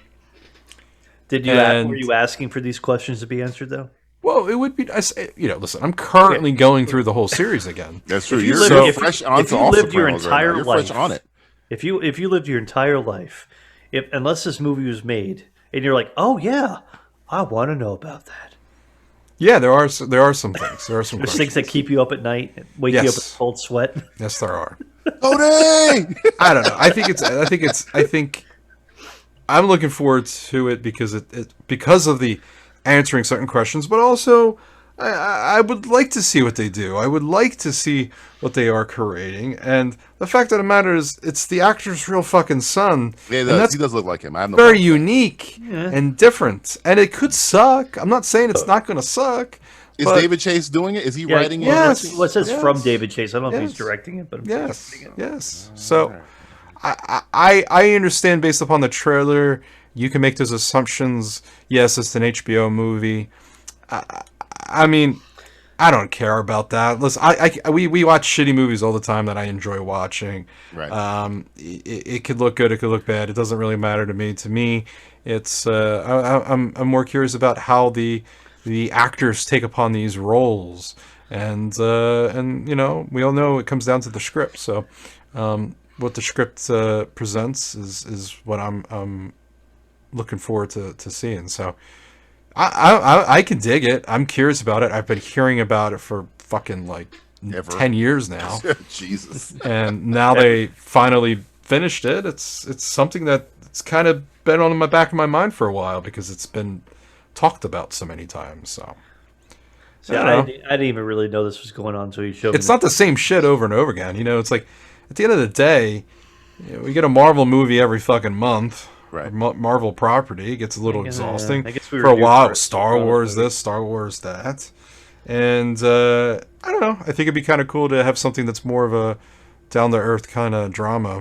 Were you asking for these questions to be answered though? Well, it would be, listen, I'm currently going through the whole series again. That's true. If You're fresh on if you all lived your Sopranos right now. entire You're life, fresh on it. If you lived your entire life, unless this movie was made, and you're like, oh yeah, I want to know about that. Yeah, there are some things. There are some There's questions. things that keep you up at night, and wake you up with a cold sweat. Yes, there are. Tony! I don't know. I think I'm looking forward to it because of the answering certain questions, but also I would like to see what they do. I would like to see what they are creating, and the fact of the matter is, it's the actor's real fucking son. Yeah, and that's he does look like him. I have no very problem. unique and different, and it could suck. I'm not saying it's not going to suck. Is but David Chase doing it? Is he writing it? yes. Well, it says Yes. from David Chase. I don't know if Yes. he's directing it, but Yes. So, I understand based upon the trailer, you can make those assumptions. Yes, it's an HBO movie. I mean, I don't care about that. Listen, we watch shitty movies all the time that I enjoy watching. Right. It could look good, it could look bad. It doesn't really matter to me. To me, it's I'm more curious about how the actors take upon these roles, and we all know it comes down to the script. So, what the script presents is what I'm looking forward to seeing. So. I can dig it. I'm curious about it. I've been hearing about it for fucking 10 years now. Jesus. And now they finally finished it. It's something that's kind of been on the back of my mind for a while because it's been talked about so many times. So I didn't even really know this was going on until you showed me. it's not the same shit over and over again. It's like at the end of the day, we get a Marvel movie every fucking month. Right. Marvel property. It gets a little exhausting. I guess we for a were while. due for Star Wars this, Star Wars that. And I don't know. I think it'd be kind of cool to have something that's more of a down-to-earth kind of drama.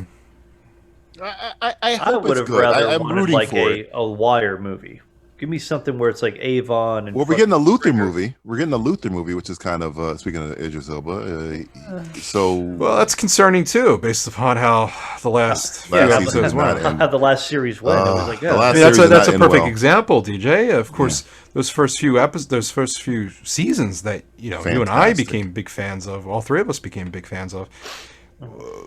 I I hope would it's have good. rather I'm wanted rooting like for it. a Wire movie. Give me something where it's like Avon and. Well, we're getting a Luther movie. We're getting a Luther movie, which is kind of speaking of Idris Elba. Well, that's concerning too, based upon how the last few Last episodes season went. is not how the last series went. It was like, the yeah. last I mean, that's series that's did a not perfect end well. example, DJ. Of course, those first few episodes, those first few seasons that you and I Fantastic. became big fans of. All three of us became big fans of.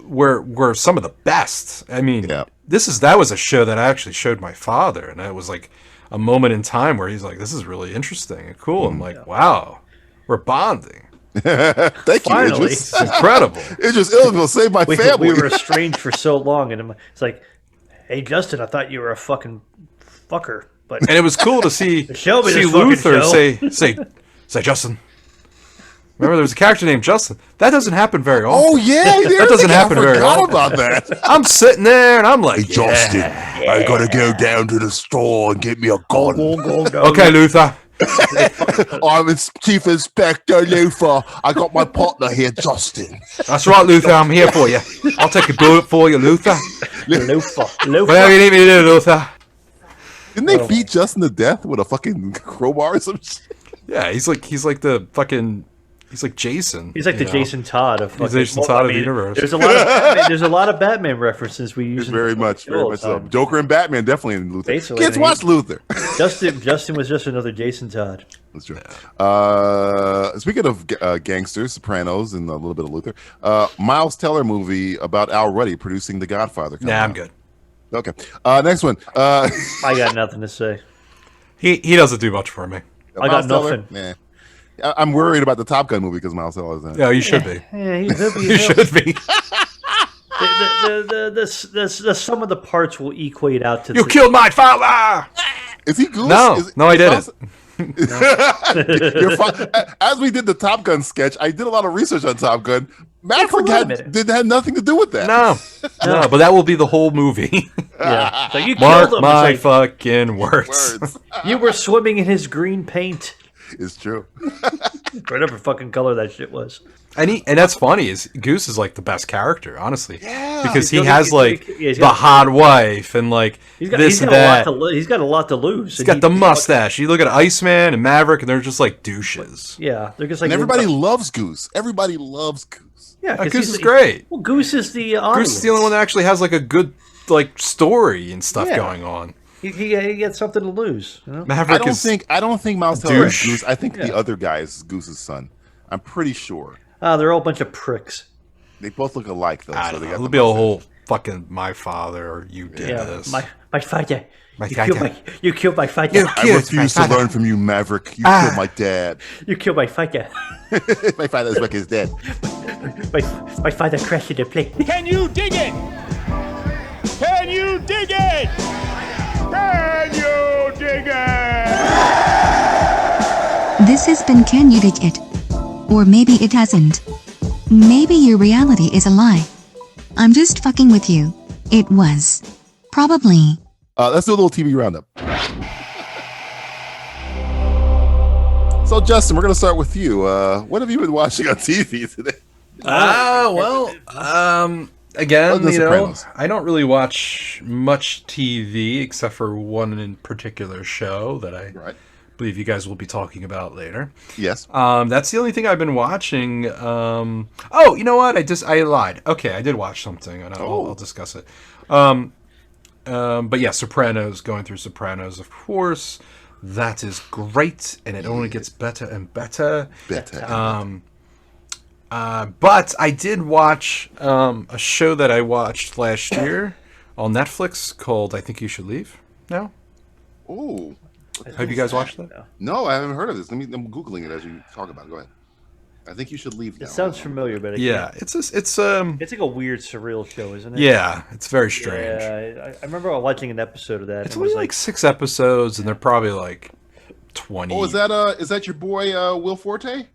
Were some of the best. I mean, Yeah. that was a show that I actually showed my father, and it was like a moment in time where he's like, "This is really interesting and cool." I'm like, "Wow, we're bonding." Thank Finally. you, Idris. It's incredible. Idris Elba will save my family. We were estranged for so long, and it's like, hey, Justin, I thought you were a fucking fucker. But And it was cool to see Shelby see this fucking Luther show. say Justin. Remember, there was a character named Justin. That doesn't happen very often. Oh yeah, that doesn't happen very I forgot often. about that. I'm sitting there and I'm like, Justin, I gotta go down to the store and get me a gun. okay, Luther. I'm Chief Inspector Luther. I got my partner here, Justin. That's right, Luther. I'm here for you. I'll take a bullet for you, Luther. Whatever you need me to do, Luther. Didn't they beat Justin to death with a fucking crowbar or some shit? Yeah, he's like the fucking. He's like Jason. He's like the know? Jason Todd of He's Jason Todd of the universe. There's a lot of Batman, there's a lot of Batman references we use. Very much so. Joker and Batman definitely in Luther. Basically, Kids watch Luther. Justin was just another Jason Todd. That's true. Speaking of gangsters, Sopranos, and a little bit of Luther, Miles Teller movie about Al Ruddy producing The Godfather. Nah, I'm good. Okay. Next one. I got nothing to say. He doesn't do much for me. I got nothing. Nah. I'm worried about the Top Gun movie because Miles Teller's in it. Yeah, you should be. Yeah, he'll be. You should be. The sum of the parts will equate out to. You killed my father. Is he Goose? No, I didn't. As we did the Top Gun sketch, I did a lot of research on Top Gun. Maverick had nothing to do with that. No, but that will be the whole movie. Yeah. So you Mark killed him. my fucking words. You were swimming in his green paint. It's true. Whatever fucking color that shit was. And that's funny is Goose is like the best character, honestly. Yeah. Because he has like the hot wife and like this and that. He's got a lot to lose. He's got the mustache. You look at Iceman and Maverick and they're just like douches. Yeah, they're just like. And everybody loves Goose. Everybody loves Goose. Yeah, Goose is great. Well, Goose is the audience. Goose is the only one that actually has like a good like story and stuff going on. He gets something to lose. You know? Maverick I don't think Miles Teller is douche. Goose. I think the other guy is Goose's son. I'm pretty sure. They're all a bunch of pricks. They both look alike though. I So don't they know. got It'll the be a mustache. whole fucking my father or you did this. My father. My You killed my father. I refuse to learn from you, Maverick. You killed my dad. You killed my father. My father's back is dead. My father crashed the plane. Can you dig it? Can you dig it? Can you dig it? This has been Can You Dig It? Or maybe it hasn't. Maybe your reality is a lie. I'm just fucking with you. It was. Probably. Let's do a little TV roundup. So, Justin, we're going to start with you. What have you been watching on TV today? Again, The you know, Sopranos. I don't really watch much TV except for one in particular show that I believe you guys will be talking about later. Yes. That's the only thing I've been watching. Oh, you know what? I lied. Okay, I did watch something, and I'll discuss it. But yeah, Sopranos, going through Sopranos, of course. That is great, and it only gets better and better. But I did watch a show that I watched last year on Netflix called I Think You Should Leave Now. Oh. Have you guys watched that? No, I haven't heard of this. I'm Googling it as you talk about it. Go ahead. I think you should leave now. It sounds familiar, but It's it's like a weird, surreal show, isn't it? Yeah, it's very strange. Yeah, I remember watching an episode of that. It's only like 6 episodes, and they're probably like 20. Oh, is that your boy Will Forte?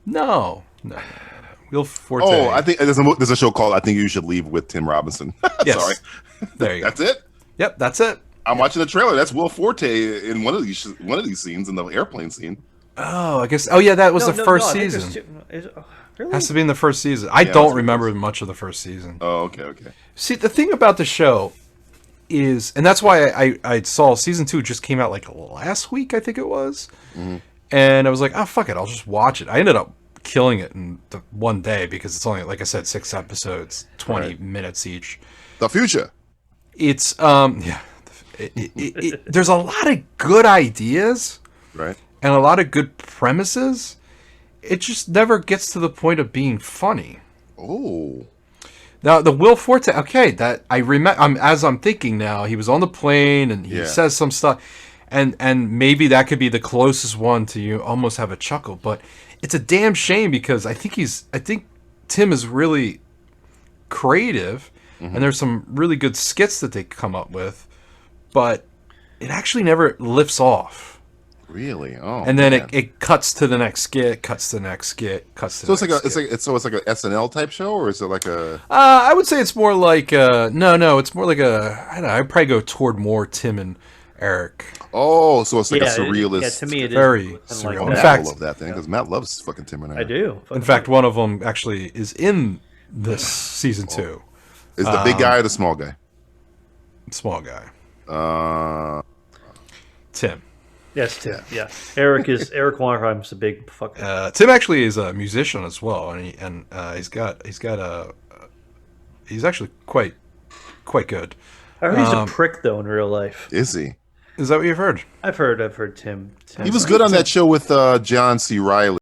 No. Will Forte. Oh, I think there's a show called I Think You Should Leave with Tim Robinson. Yes. Sorry. There you go. That's it? Yep, that's it. I'm watching the trailer. That's Will Forte in one of these scenes, in the airplane scene. Oh, I guess. Oh, yeah, that was the first season. Really? Has to be in the first season. I don't remember much of the first season. Oh, okay. See, the thing about the show is, and that's why I saw season 2 just came out like last week, I think it was. Mm-hmm. And I was like, oh, fuck it, I'll just watch it. I ended up killing it in the one day because it's only, like I said, 6 episodes, 20 minutes each. The future. It's, yeah. There's a lot of good ideas. Right. And a lot of good premises. It just never gets to the point of being funny. Oh. Now the Will Forte, okay, that I remember. As I'm thinking now, he was on the plane and he says some stuff, and maybe that could be the closest one to you almost have a chuckle. But it's a damn shame because I think Tim is really creative, and there's some really good skits that they come up with, but it actually never lifts off. Really? Oh. And then man. it cuts to the next skit, cuts to the next skit, cuts to So the next skit. it's like a SNL type show, or is it like a? I would say it's more like no, it's more like a. I don't know. I'd probably go toward more Tim and Eric. Oh, so it's like a Yeah, surrealist. yeah, to me it is Very kinda surreal. like In Matt fact- will love that thing because Matt loves fucking Tim and Eric. I do. In fact, one of them actually is in this season 2. Is the big guy or the small guy? Small guy. Tim. Yes, Tim. Yeah. Eric Wannerheim's a big fucking. Tim actually is a musician as well, and he's actually quite good. I heard he's a prick though in real life. Is he? Is that what you've heard? I've heard Tim. He was good on that show with John C. Reilly.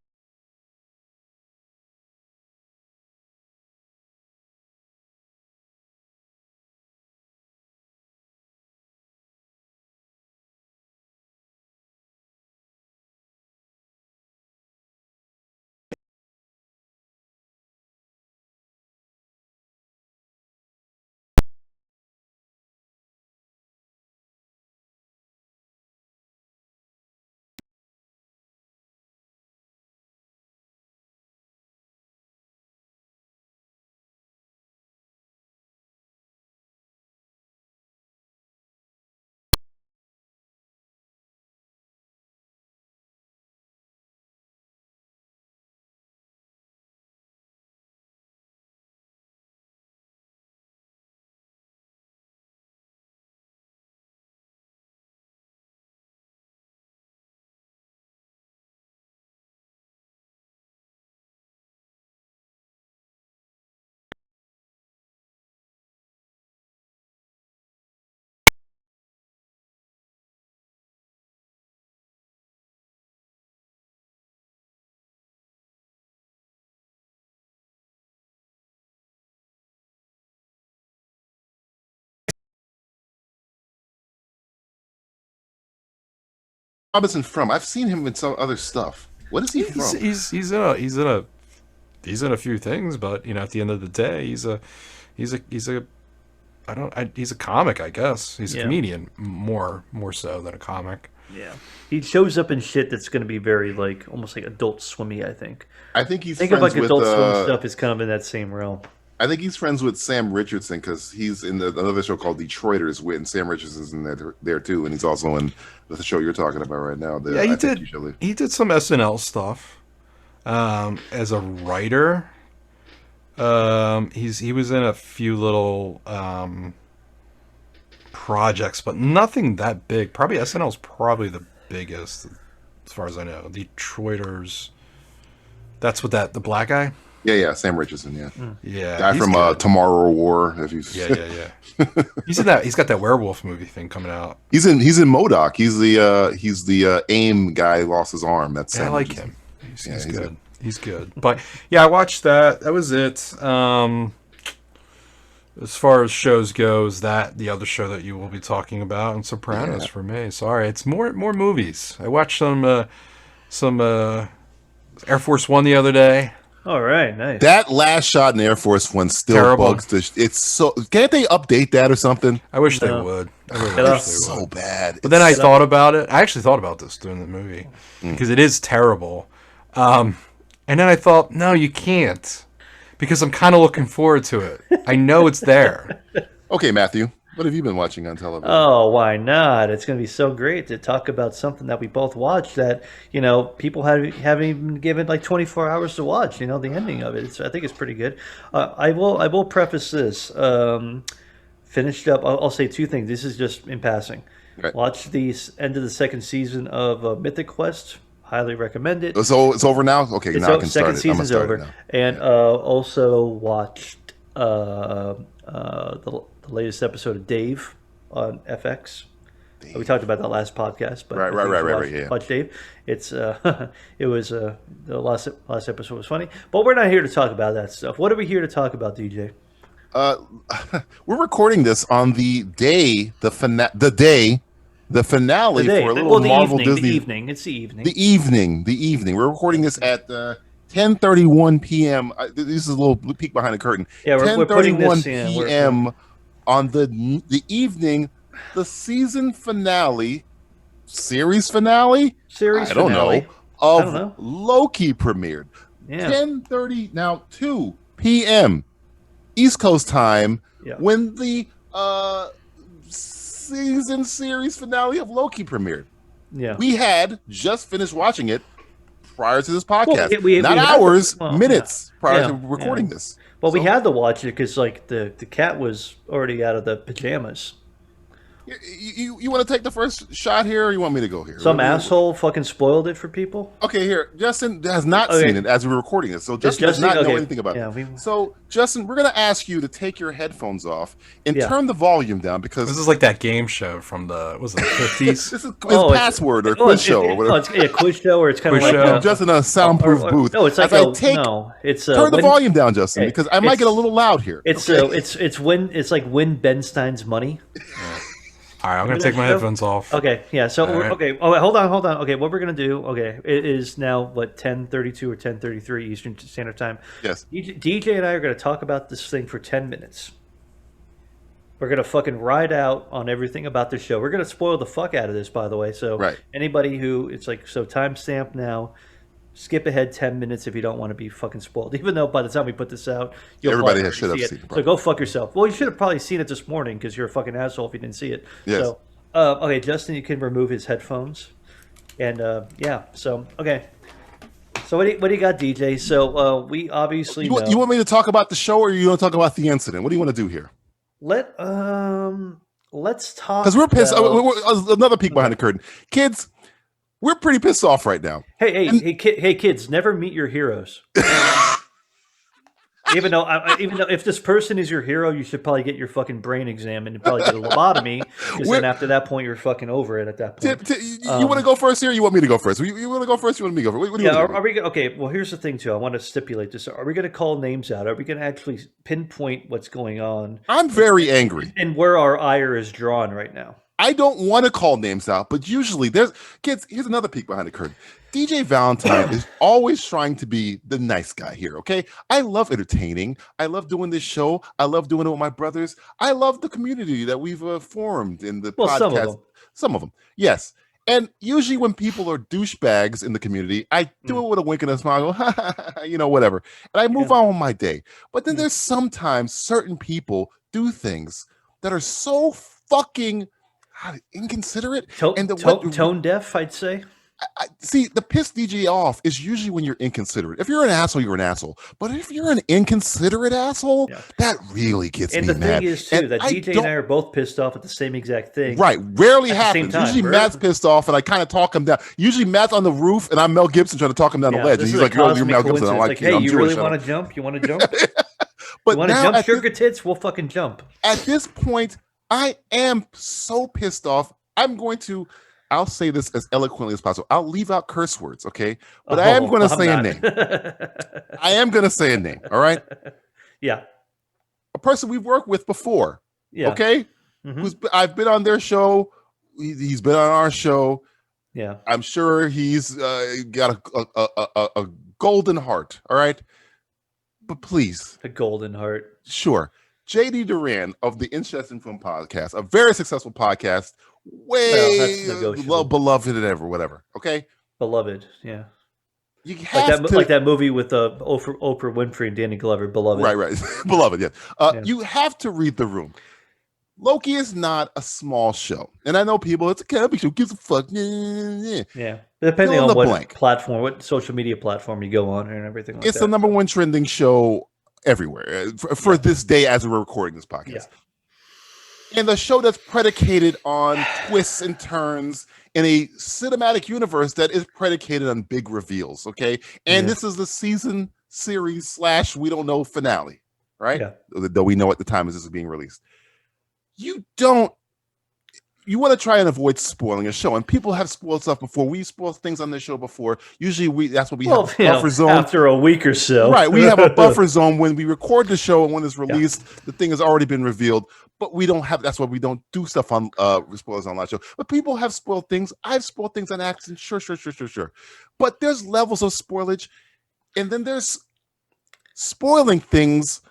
Robinson from? I've seen him in some other stuff. What is he from? He's in a few things, but at the end of the day, he's a comic, I guess. He's a comedian more so than a comic. Yeah, he shows up in shit that's going to be very like almost like Adult Swimmy. I think He's think of friends like with Adult Swim stuff is kind of in that same realm. I think he's friends with Sam Richardson because he's in another show called Detroiters, and Sam Richardson's in there too, and he's also in the show you're talking about right now. He did some SNL stuff as a writer. He was in a few little projects, but nothing that big. Probably SNL's probably the biggest, as far as I know. Detroiters. That's what the black guy. Yeah, Sam Richardson. Yeah, guy from Tomorrow War. If you he's in that. He's got that werewolf movie thing coming out. He's in MODOK. He's the AIM guy who lost his arm. That's I like him. He's good. He's good. But yeah, I watched that. That was it. As far as shows goes, the other show that you will be talking about, and Sopranos for me. Sorry, it's more movies. I watched some Air Force One the other day. All right, nice. That last shot in Air Force One still Terrible. bugs the. It's so. Can't they update that or something? I wish they would. It's so bad. But then I thought about it. I actually thought about this during the movie because it is terrible. And then I thought, no, you can't, because I'm kind of looking forward to it. I know it's there. Okay, Matthew, what have you been watching on television? Oh, why not? It's going to be so great to talk about something that we both watched that, people haven't even given like 24 hours to watch, the ending of it. I think it's pretty good. I will preface this. Finished up, I'll say two things. This is just in passing. Right. Watch the end of the second season of Mythic Quest. Highly recommend it. So it's over now? Okay, now I can start second it. season's over. And also watched the latest episode of Dave on FX. We talked about that last podcast, but right. Watch Dave. It's it was the last episode was funny, but we're not here to talk about that stuff. What are we here to talk about, DJ? We're recording this on the day, the finale for a little Marvel Disney. The evening. It's the evening. The evening. We're recording this at 10:31 p.m. This is a little peek behind the curtain. Yeah, we're putting this 10:31 p.m. on the evening the season finale, series finale, Series I don't finale. know, of I don't know. Loki premiered. Yeah. 10:30 now, 2 p.m. East Coast time, Yeah. when the season series finale of Loki premiered. Yeah. We had just finished watching it prior to this podcast. Well, we Not had hours, well, minutes prior yeah, to recording yeah. this. Well, we So, had to watch it because like the cat was already out of the pajamas. You want to take the first shot here, or you want me to go here? Some asshole fucking spoiled it for people. Okay, here. Justin has not seen it as we're recording it, so Justin does not know anything about it. So, Justin, we're going to ask you to take your headphones off and turn the volume down, because this is like that game show from the 50s. This is Password or Quiz Show or whatever. It's a quiz show, or it's kind of Quiz like show. Justin in a soundproof booth. No, it's like turn the volume down, Justin, because I might get a little loud here. It's like win Ben Stein's money. All right, I'm going to take my headphones off. Okay, yeah. So All right. okay. Oh, wait, hold on. Okay, what we're gonna do? Okay, it is now what 10:32 or 10:33 Eastern Standard Time. Yes. DJ and I are gonna talk about this thing for 10 minutes. We're gonna fucking ride out on everything about the show. We're gonna spoil the fuck out of this, by the way. So anybody who it's like timestamp now. Skip ahead 10 minutes if you don't want to be fucking spoiled. Even though by the time we put this out, everybody should have seen it. So go fuck yourself. Well, you should have probably seen it this morning because you're a fucking asshole if you didn't see it. Yes. So, okay, Justin, you can remove his headphones. And, yeah, so, okay. So what do you got, DJ? So we obviously know. You want me to talk about the show, or you want to talk about the incident? What do you want to do here? Let's talk. Because we're pissed. Another peek behind the curtain. Kids, we're pretty pissed off right now. Hey, kids! Never meet your heroes. even though if this person is your hero, you should probably get your fucking brain examined and probably get a lobotomy. Because then after that point, you're fucking over it. At that point, you want to go first here? Or you want me to go first? You want to go first? You want me to go first? What do you are we okay? Well, here's the thing too. I want to stipulate this. Are we going to call names out? Are we going to actually pinpoint what's going on? I'm very angry, and where our ire is drawn right now. I don't want to call names out, but usually there's kids. Here's another peek behind the curtain. DJ Valentine is always trying to be the nice guy here. Okay, I love entertaining. I love doing this show. I love doing it with my brothers. I love the community that we've formed in the podcast. Some of them, yes. And usually when people are douchebags in the community, I do it with a wink and a smile. Go, whatever, and I move on with my day. But then there's sometimes certain people do things that are so fucking inconsiderate tone deaf, I'd say. I see, the piss DJ off is usually when you're inconsiderate. If you're an asshole, you're an asshole. But if you're an inconsiderate asshole, that really gets me mad. And the thing is, too, that DJ and I are both pissed off at the same exact thing. Right. Rarely happens. Usually Matt's pissed off, and I kind of talk him down. Usually Matt's on the roof, and I'm Mel Gibson trying to talk him down the ledge. And he's like, you're Mel Gibson. I'm like, hey, you really want to jump? You want to jump? But you want to jump, sugar tits? We'll fucking jump. At this point, I am so pissed off. I'll say this as eloquently as possible. I'll leave out curse words, okay? But I am going to say a name. I am going to say a name, all right? Yeah. A person we've worked with before, okay? Mm-hmm. I've been on their show. He's been on our show. Yeah. I'm sure he's got a golden heart, all right? But please. A golden heart. Sure. JD Duran of the Interesting Film Podcast, a very successful podcast, beloved and ever, whatever. Okay, beloved, yeah. You have like that movie with Oprah Winfrey and Danny Glover, beloved. Right, beloved. Yeah. You have to read the room. Loki is not a small show, and I know people. It's a comedy show. Gives a fuck. Yeah, depending on what platform, what social media platform you go on, and everything. Like it's the number one trending show everywhere for this day as we're recording this podcast. And the show that's predicated on twists and turns in a cinematic universe that is predicated on big reveals, okay? And this is the season series / we don't know finale, right? Yeah. Though we know at the time this is being released. You want to try and avoid spoiling a show, and people have spoiled stuff before. We spoiled things on the show before. Usually, that's what we have a buffer zone after a week or so. Right, we have a buffer zone when we record the show, and when it's released, the thing has already been revealed. But we don't have. That's why we don't do stuff on spoilers on live show. But people have spoiled things. I've spoiled things on accident. Sure. But there's levels of spoilage, and then there's spoiling things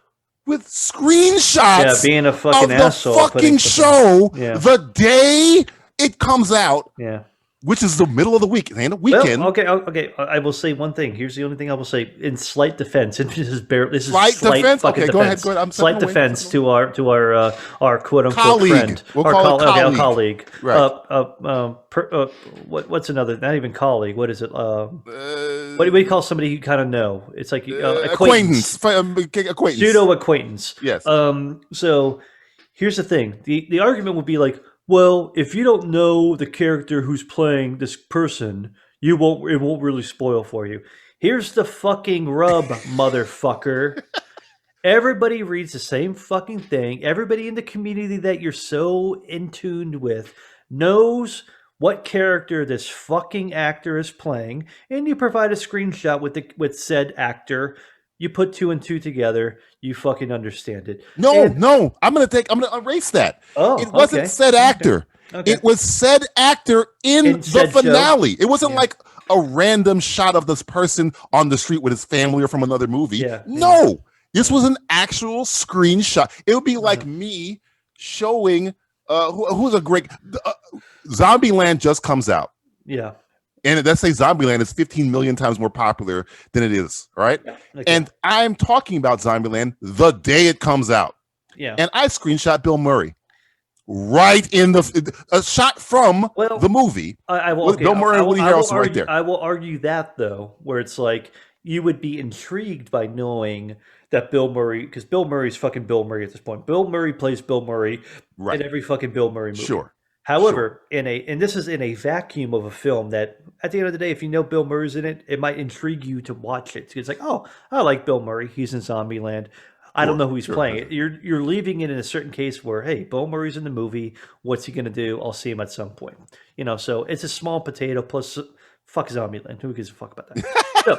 with screenshots being a fucking of the asshole, fucking show the day it comes out. Yeah. Which is the middle of the week. It ain't a weekend. Well, okay. I will say one thing. Here's the only thing I will say in slight defense. And this is slight defense. Okay, go ahead. I'm slight defense to our quote unquote colleague. friend. We'll call it our colleague. Right. What's another? Not even colleague. What is it? What do we call somebody you kind of know? It's like acquaintance. Acquaintance. Pseudo acquaintance. Yes. So here's the thing. The argument would be like, well, if you don't know the character who's playing this person, it won't really spoil for you. Here's the fucking rub, motherfucker. Everybody reads the same fucking thing. Everybody in the community that you're so in tune with knows what character this fucking actor is playing, and you provide a screenshot with said actor. You put 2 and 2 together, you fucking understand it. No. I'm gonna erase that. Oh, it wasn't said actor. Okay. It was said actor in the finale. It wasn't like a random shot of this person on the street with his family or from another movie. Yeah. No, this was an actual screenshot. It would be like me showing who's a great Zombieland just comes out. Yeah. And let's say Zombieland is 15 million times more popular than it is, right? Yeah, okay. And I'm talking about Zombieland the day it comes out. Yeah. And I screenshot Bill Murray right in a shot from the movie. Bill Murray and Woody Harrelson right there. I will argue that, though, where it's like you would be intrigued by knowing that Bill Murray, because Bill Murray's fucking Bill Murray at this point. Bill Murray plays Bill Murray in every fucking Bill Murray movie. Sure. However, and this is in a vacuum of a film that, at the end of the day, if you know Bill Murray's in it, it might intrigue you to watch it. It's like, oh, I like Bill Murray. He's in Zombieland. I don't know who he's playing. It. You're leaving it in a certain case where, hey, Bill Murray's in the movie. What's he going to do? I'll see him at some point. So it's a small potato. Plus, fuck Zombieland. Who gives a fuck about that? So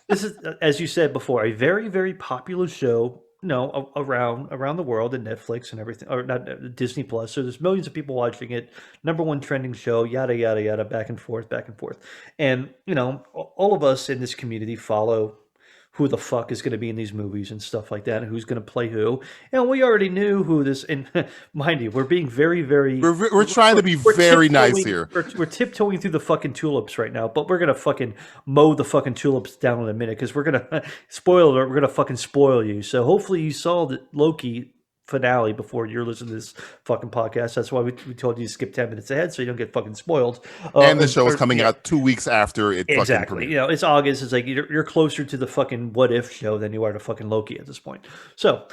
this is, as you said before, a very, very popular show. Around the world, and Netflix and everything, or not Disney Plus. So there's millions of people watching it. #1 trending show, yada yada yada, back and forth. And all of us in this community follow who the fuck is going to be in these movies and stuff like that, and who's going to play who. And we already knew who this. And mind you, we're being very, very. We're trying to be very nice here. We're tiptoeing through the fucking tulips right now, but we're gonna fucking mow the fucking tulips down in a minute because we're gonna spoil it. We're gonna fucking spoil you. So hopefully you saw the Loki finale before you're listening to this fucking podcast. That's why we told you to skip 10 minutes ahead so you don't get fucking spoiled. And the show is coming out 2 weeks after it exactly. fucking premiered. It's August. It's like you're closer to the fucking What If show than you are to fucking Loki at this point. So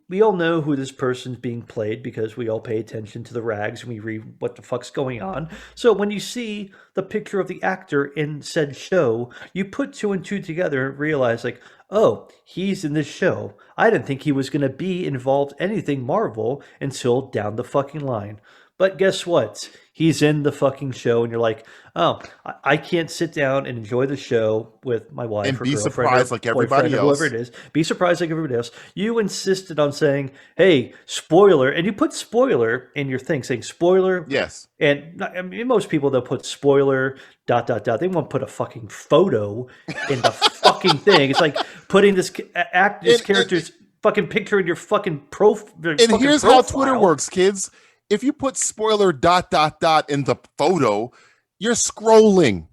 we all know who this person's being played because we all pay attention to the rags and we read what the fuck's going on. So when you see the picture of the actor in said show, you put 2 and 2 together and realize like, oh, he's in this show. I didn't think he was going to be involved anything Marvel until down the fucking line. But guess what? He's in the fucking show, and you're like, oh, I can't sit down and enjoy the show with my wife and or be girlfriend surprised or like everybody else. Whoever it is. Be surprised like everybody else. You insisted on saying, hey, spoiler, and you put spoiler in your thing, saying spoiler. Yes. And I mean, most people, they'll put spoiler, ... They won't put a fucking photo in the fucking thing. It's like putting this character's fucking picture in your fucking profile. And here's how Twitter works, kids. If you put spoiler ... in the photo, you're scrolling.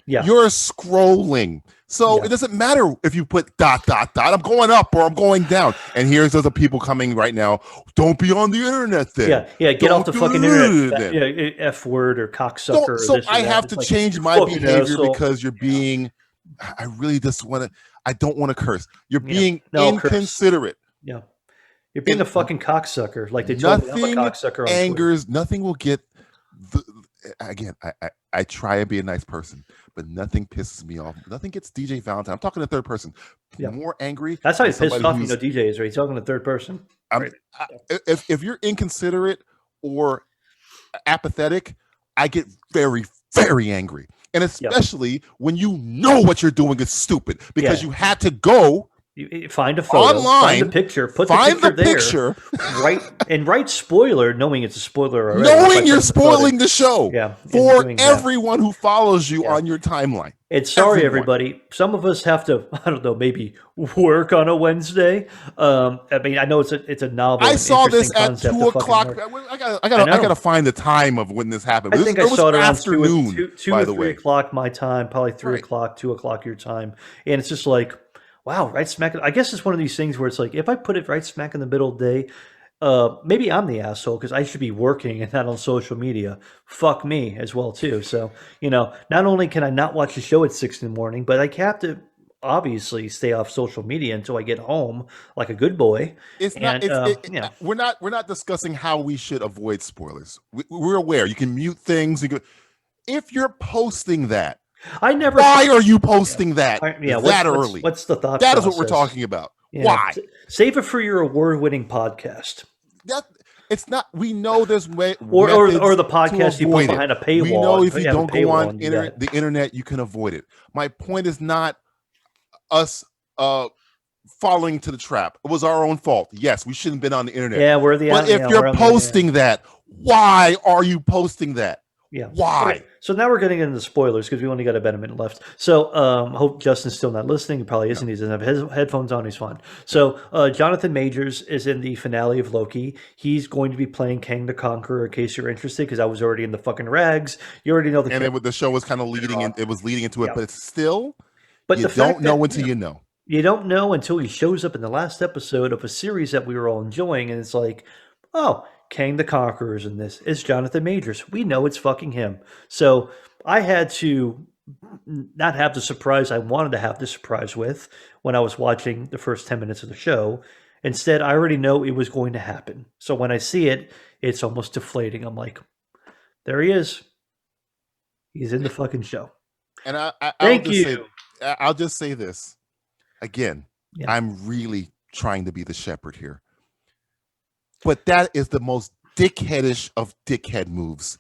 Yeah. You're scrolling. So it doesn't matter if you put ... I'm going up or I'm going down. And here's other people coming right now. Don't be on the internet then. Yeah. Get off the fucking internet. F word or cocksucker. So I have to change my behavior because you're being. I really just want to. I don't want to curse. You're being inconsiderate. Yeah. You're being a fucking cocksucker. Like they told me I'm a cocksucker. Angers. Nothing will get. Again, I try and be a nice person, but nothing pisses me off. Nothing gets DJ Valentine. I'm talking to third person. More angry. That's how he's pissed off. DJ is right. He's talking to third person. If you're inconsiderate or apathetic, I get very, very angry. And especially when you know what you're doing is stupid because you had to go You find a photo, online, find a picture, put find the picture there, write spoiler, knowing it's a spoiler already. Knowing you're spoiling the show for everyone who follows you on your timeline. And sorry, everybody. Some of us have to, I don't know, maybe work on a Wednesday. I mean, I know it's a novel. I saw this at 2 o'clock. I gotta find the time of when this happened. I think I saw it around afternoon. 2 or 3 o'clock my time, probably 3 o'clock, 2 o'clock your time, and it's just like, wow, right smack. I guess it's one of these things where it's like, if I put it right smack in the middle of the day, maybe I'm the asshole because I should be working and not on social media. Fuck me as well too. So not only can I not watch the show at 6 in the morning, but I have to obviously stay off social media until I get home, like a good boy. We're not discussing how we should avoid spoilers. We're aware you can mute things. If you're posting that. Why are you posting that early? What's the thought? That is what we're talking about. Yeah. Why? Save it for your award-winning podcast. It's not. We know there's way or the podcast you put behind a paywall. We know if you don't go on the internet, you can avoid it. My point is not us falling to the trap. It was our own fault. Yes, we shouldn't have been on the internet. Yeah, but if you're posting that, why are you posting that? Yeah. Why? Okay. So now we're getting into the spoilers because we only got about a minute left. So hope Justin's still not listening. He probably isn't. He doesn't have his headphones on. He's fine. So Jonathan Majors is in the finale of Loki. He's going to be playing Kang the Conqueror in case you're interested, because I was already in the fucking rags. You already know the And the show was kind of leading in, it was leading into it, but it's still, you don't know until you know. You don't know until he shows up in the last episode of a series that we were all enjoying, and it's like, oh, Kang the Conqueror is in this. It's Jonathan Majors. We know it's fucking him. So I had to not have the surprise I wanted to have the surprise with when I was watching the first 10 minutes of the show. Instead, I already know it was going to happen. So when I see it, it's almost deflating. I'm like, there he is. He's in the fucking show. And Thank you. I'll just say this. Again, I'm really trying to be the shepherd here. But that is the most dickheadish of dickhead moves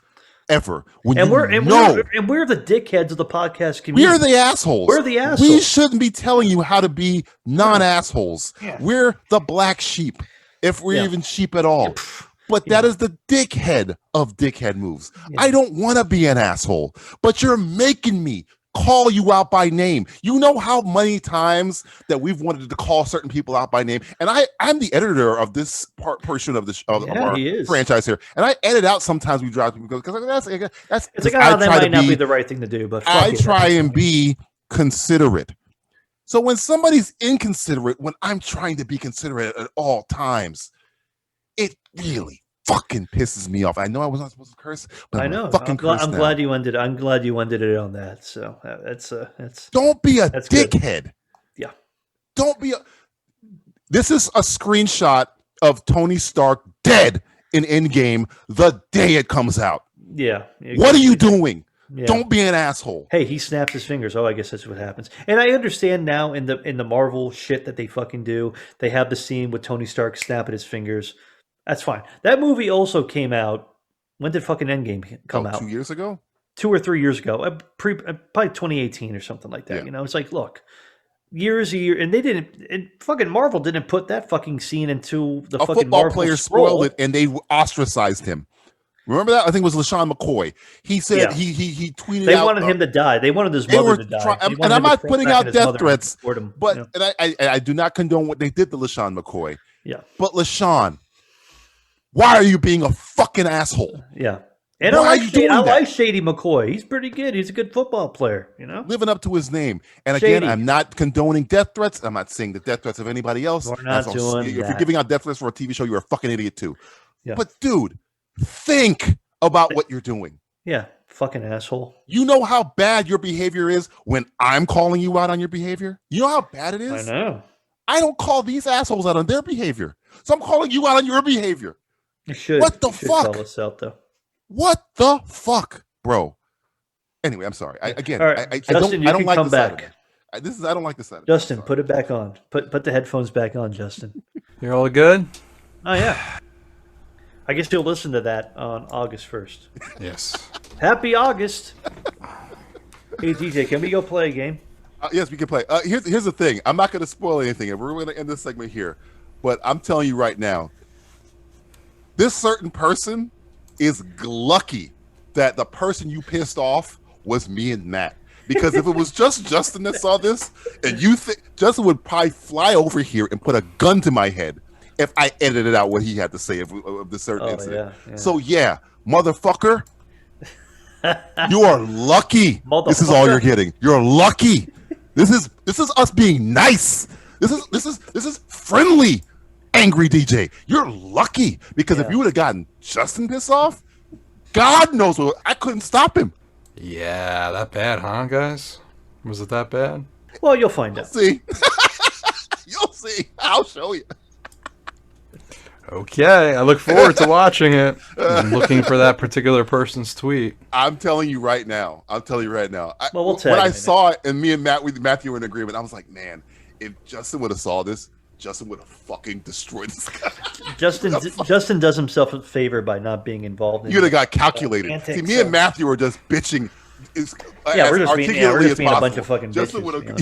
ever. We're the dickheads of the podcast community. We're the assholes. We're the assholes. We shouldn't be telling you how to be non-assholes. Yeah. We're the black sheep, if we're even sheep at all. But that is the dickhead of dickhead moves. Yeah. I don't want to be an asshole, but you're making me call you out by name. You know how many times that we've wanted to call certain people out by name, and I'm the editor of this portion of our franchise here, and I edit out sometimes we drop people because that's it's like, that might not be the right thing to do, but I try and be considerate. So when somebody's inconsiderate, when I'm trying to be considerate at all times, it really fucking pisses me off. I know I was not supposed to curse, but I know. I'm glad you ended. I'm glad you ended it on that. So that's don't be a dickhead. Good. Yeah. Don't be a. This is a screenshot of Tony Stark dead in Endgame the day it comes out. Yeah. What are you doing? Yeah. Don't be an asshole. Hey, he snaps his fingers. Oh, I guess that's what happens. And I understand now in the Marvel shit that they fucking do. They have the scene with Tony Stark snapping his fingers. That's fine. That movie also came out. When did fucking Endgame come out? 2 years ago? 2 or 3 years ago. Probably 2018 or something like that. Yeah. You know, it's like, look, years, and they didn't. And fucking Marvel didn't put that fucking scene into the fucking football Marvel player scroll. Spoiled it, and they ostracized him. Remember that? I think it was LaShawn McCoy. He said he tweeted. They wanted him to die. They wanted his mother to die. And I'm not putting out death threats, him, but and I do not condone what they did to LaShawn McCoy. Yeah, but LaShawn, why are you being a fucking asshole? Yeah. And I like Shady McCoy. He's pretty good. He's a good football player, you know? Living up to his name. And again, I'm not condoning death threats. I'm not saying the death threats of anybody else. We're not doing If you're giving out death threats for a TV show, you're a fucking idiot too. Yeah. But dude, think about what you're doing. Yeah, fucking asshole. You know how bad your behavior is when I'm calling you out on your behavior? You know how bad it is? I know. I don't call these assholes out on their behavior. So I'm calling you out on your behavior. You should. What the fuck? Call us out, though. What the fuck, bro? Anyway, I'm sorry. I Justin, don't like come this back. I don't like this side. Justin, put it back on. Put the headphones back on, Justin. You're all good? Oh yeah. I guess you'll listen to that on August 1st. Yes. Happy August. Hey DJ, can we go play a game? Yes, we can play. Here's the thing. I'm not going to spoil anything, and we're going to end this segment here. But I'm telling you right now, this certain person is lucky that the person you pissed off was me and Matt. Because if it was just Justin that saw this, and you think Justin would probably fly over here and put a gun to my head if I edited out what he had to say of the certain incident. Yeah. So yeah, motherfucker, you are lucky. This is all you're getting. You're lucky. This is us being nice. This is friendly. Angry DJ, you're lucky because if you would have gotten Justin pissed off, God knows what I couldn't stop him. Yeah, that bad, huh, guys? Was it that bad? Well, you'll find out. See, you'll see. I'll show you. Okay, I look forward to watching it. I'm looking for that particular person's tweet. I'm telling you right now. Well, we'll tell when you. I saw it, and me and Matthew were in agreement, I was like, man, if Justin would have saw this, Justin would have fucking destroyed this guy. Justin does himself a favor by not being involved. You'd have got calculated. See, me and Matthew were just bitching. We're just being a bunch of fucking Justin bitches.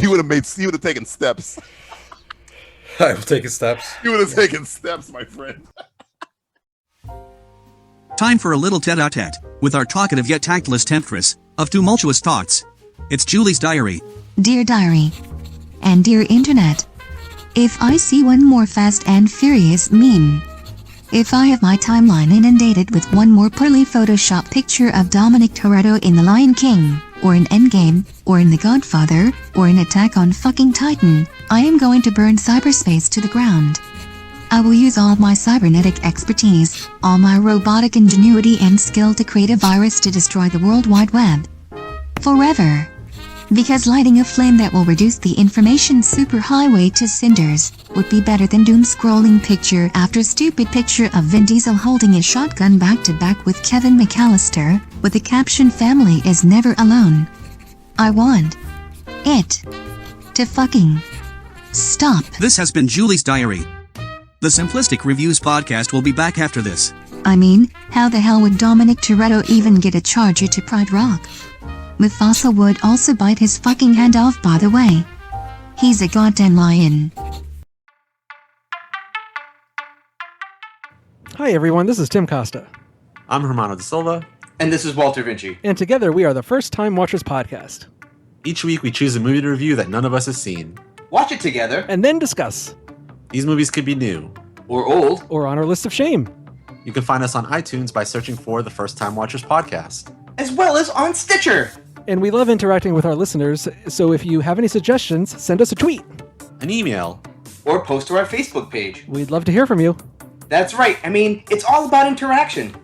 he would have taken steps. I will take steps. He would have taken steps, my friend. Time for a little tete-a-tete with our talkative yet tactless temptress of tumultuous thoughts. It's Julie's diary. Dear Diary. And dear Internet. If I see one more Fast and Furious meme. If I have my timeline inundated with one more poorly photoshopped picture of Dominic Toretto in The Lion King, or in Endgame, or in The Godfather, or in Attack on fucking Titan, I am going to burn cyberspace to the ground. I will use all my cybernetic expertise, all my robotic ingenuity and skill to create a virus to destroy the World Wide Web. Forever. Because lighting a flame that will reduce the information superhighway to cinders would be better than doom-scrolling picture after stupid picture of Vin Diesel holding a shotgun back-to-back with Kevin McAllister, with the caption "Family is never alone." I want it to fucking stop. This has been Julie's diary. The Simplistic Reviews Podcast will be back after this. I mean, how the hell would Dominic Toretto even get a charger to Pride Rock? Mufasa would also bite his fucking hand off, by the way. He's a goddamn lion. Hi everyone, this is Tim Costa. I'm Hermano da Silva. And this is Walter Vinci. And together we are the First Time Watchers Podcast. Each week we choose a movie to review that none of us has seen. Watch it together. And then discuss. These movies could be new. Or old. Or on our list of shame. You can find us on iTunes by searching for the First Time Watchers Podcast. As well as on Stitcher. And we love interacting with our listeners, so if you have any suggestions, send us a tweet. An email. Or post to our Facebook page. We'd love to hear from you. That's right. I mean, it's all about interaction.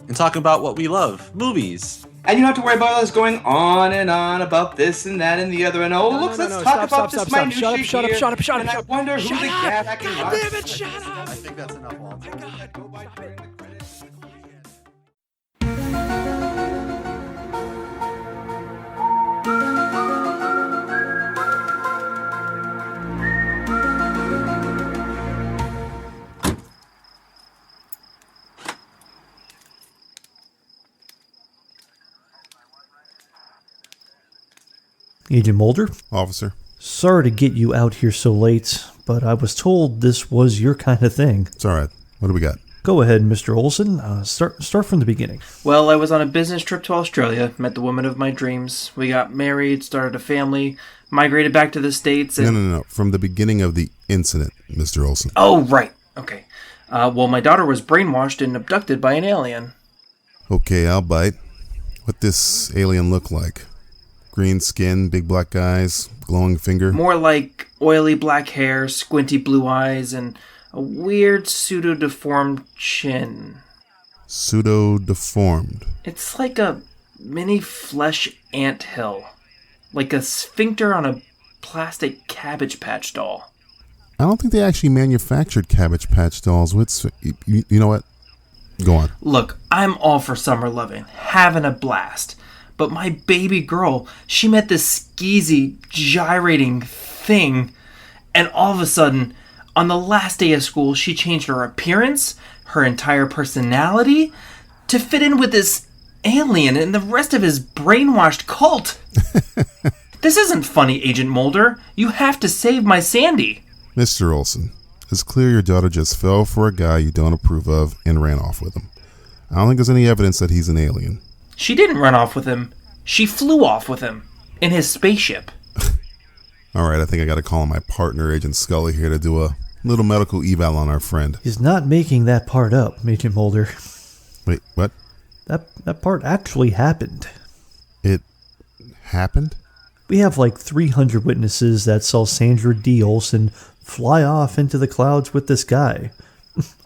And talk about what we love. Movies. And you don't have to worry about us going on and on about this and that and the other. And let's talk about this minutiae here. Shut up. And I wonder who the cat can watch. Damn it, shut up. I think that's enough, Walter. Oh my God. Go by during the credits. Agent Mulder? Officer. Sorry to get you out here so late, but I was told this was your kind of thing. It's all right. What do we got? Go ahead, Mr. Olson. Start from the beginning. Well, I was on a business trip to Australia, met the woman of my dreams. We got married, started a family, migrated back to the States, and... No. From the beginning of the incident, Mr. Olson. Oh, right. Okay. Well, my daughter was brainwashed and abducted by an alien. Okay, I'll bite. What this alien look like? Green skin, big black eyes, glowing finger? More like oily black hair, squinty blue eyes, and a weird pseudo-deformed chin. Pseudo-deformed? It's like a mini flesh anthill. Like a sphincter on a plastic Cabbage Patch doll. I don't think they actually manufactured Cabbage Patch dolls. You know what? Go on. Look, I'm all for summer loving, having a blast. But my baby girl, she met this skeezy, gyrating thing, and all of a sudden, on the last day of school, she changed her appearance, her entire personality, to fit in with this alien and the rest of his brainwashed cult. This isn't funny, Agent Mulder. You have to save my Sandy. Mr. Olson, it's clear your daughter just fell for a guy you don't approve of and ran off with him. I don't think there's any evidence that he's an alien. She didn't run off with him. She flew off with him. In his spaceship. All right, I think I got to call my partner, Agent Scully, here to do a little medical eval on our friend. He's not making that part up, Agent Mulder. Wait, what? That part actually happened. It happened? We have like 300 witnesses that saw Sandra D. Olson fly off into the clouds with this guy.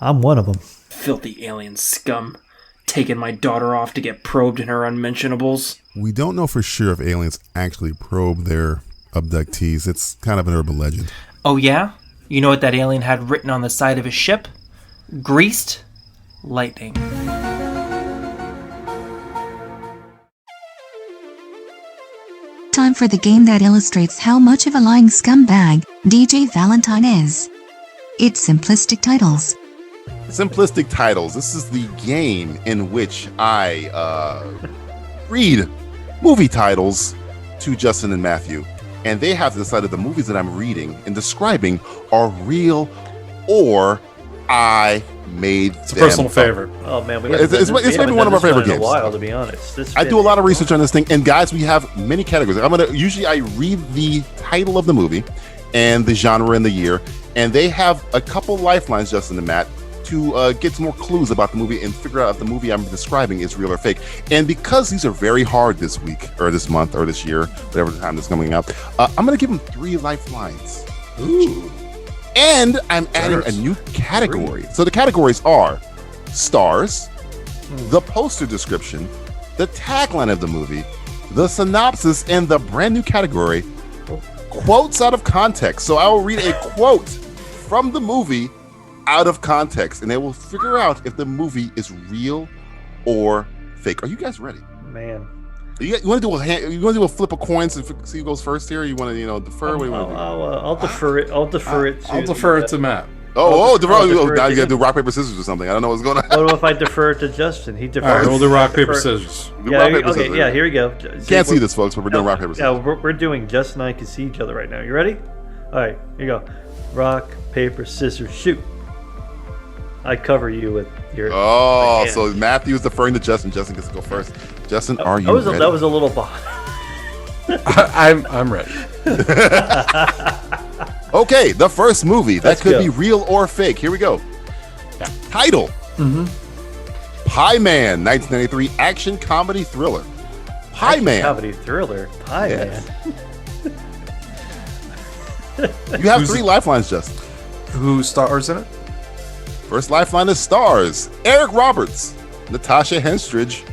I'm one of them. Filthy alien scum. Taking my daughter off to get probed in her unmentionables. We don't know for sure if aliens actually probe their abductees. It's kind of an urban legend. Oh yeah? You know what that alien had written on the side of his ship? Greased lightning. Time for the game that illustrates how much of a lying scumbag DJ Valentine is. It's Simplistic Titles. Simplistic Titles. This is the game in which I read movie titles to Justin and Matthew, and they have to decide if the movies that I'm reading and describing are real or I made them. It's a personal favorite. Oh man, it's maybe one of our favorite games. In a while, to be honest. I do a lot of research on this thing, and guys, we have many categories. Usually I read the title of the movie and the genre and the year, and they have a couple lifelines, Justin and Matt, to get some more clues about the movie and figure out if the movie I'm describing is real or fake. And because these are very hard this week, or this month, or this year, whatever time this is coming out, I'm going to give them 3 lifelines. Ooh. And I'm adding a new category. So the categories are stars, the poster description, the tagline of the movie, the synopsis, and the brand new category, quotes out of context. So I will read a quote from the movie out of context, and they will figure out if the movie is real or fake. Are you guys ready? Man, you want to do a flip of coins and see who goes first here? Or you want to defer? I'll defer it. I'll defer it to Matt. Now you got to do rock paper scissors or something. I don't know what's going on. What if I defer it to Justin? He defers. All right, we'll do rock paper scissors. Yeah, here we go. Can't see this, folks, but we're doing rock paper scissors. Yeah, we're doing. Justin and I can see each other right now. You ready? All right, here you go. Rock, paper, scissors, shoot. I cover you with your. Oh, so Matthew's deferring to Justin. Justin gets to go first. Justin, are you ready? That was a little behind. I'm ready. Okay, the first movie that could be real or fake. Here we go. Yeah. Title: Pie Man, 1993 action comedy thriller. Pie Man. Comedy thriller. Pie Man. You have 3 lifelines, Justin. Who stars in it? First lifeline is stars: Eric Roberts, Natasha Henstridge,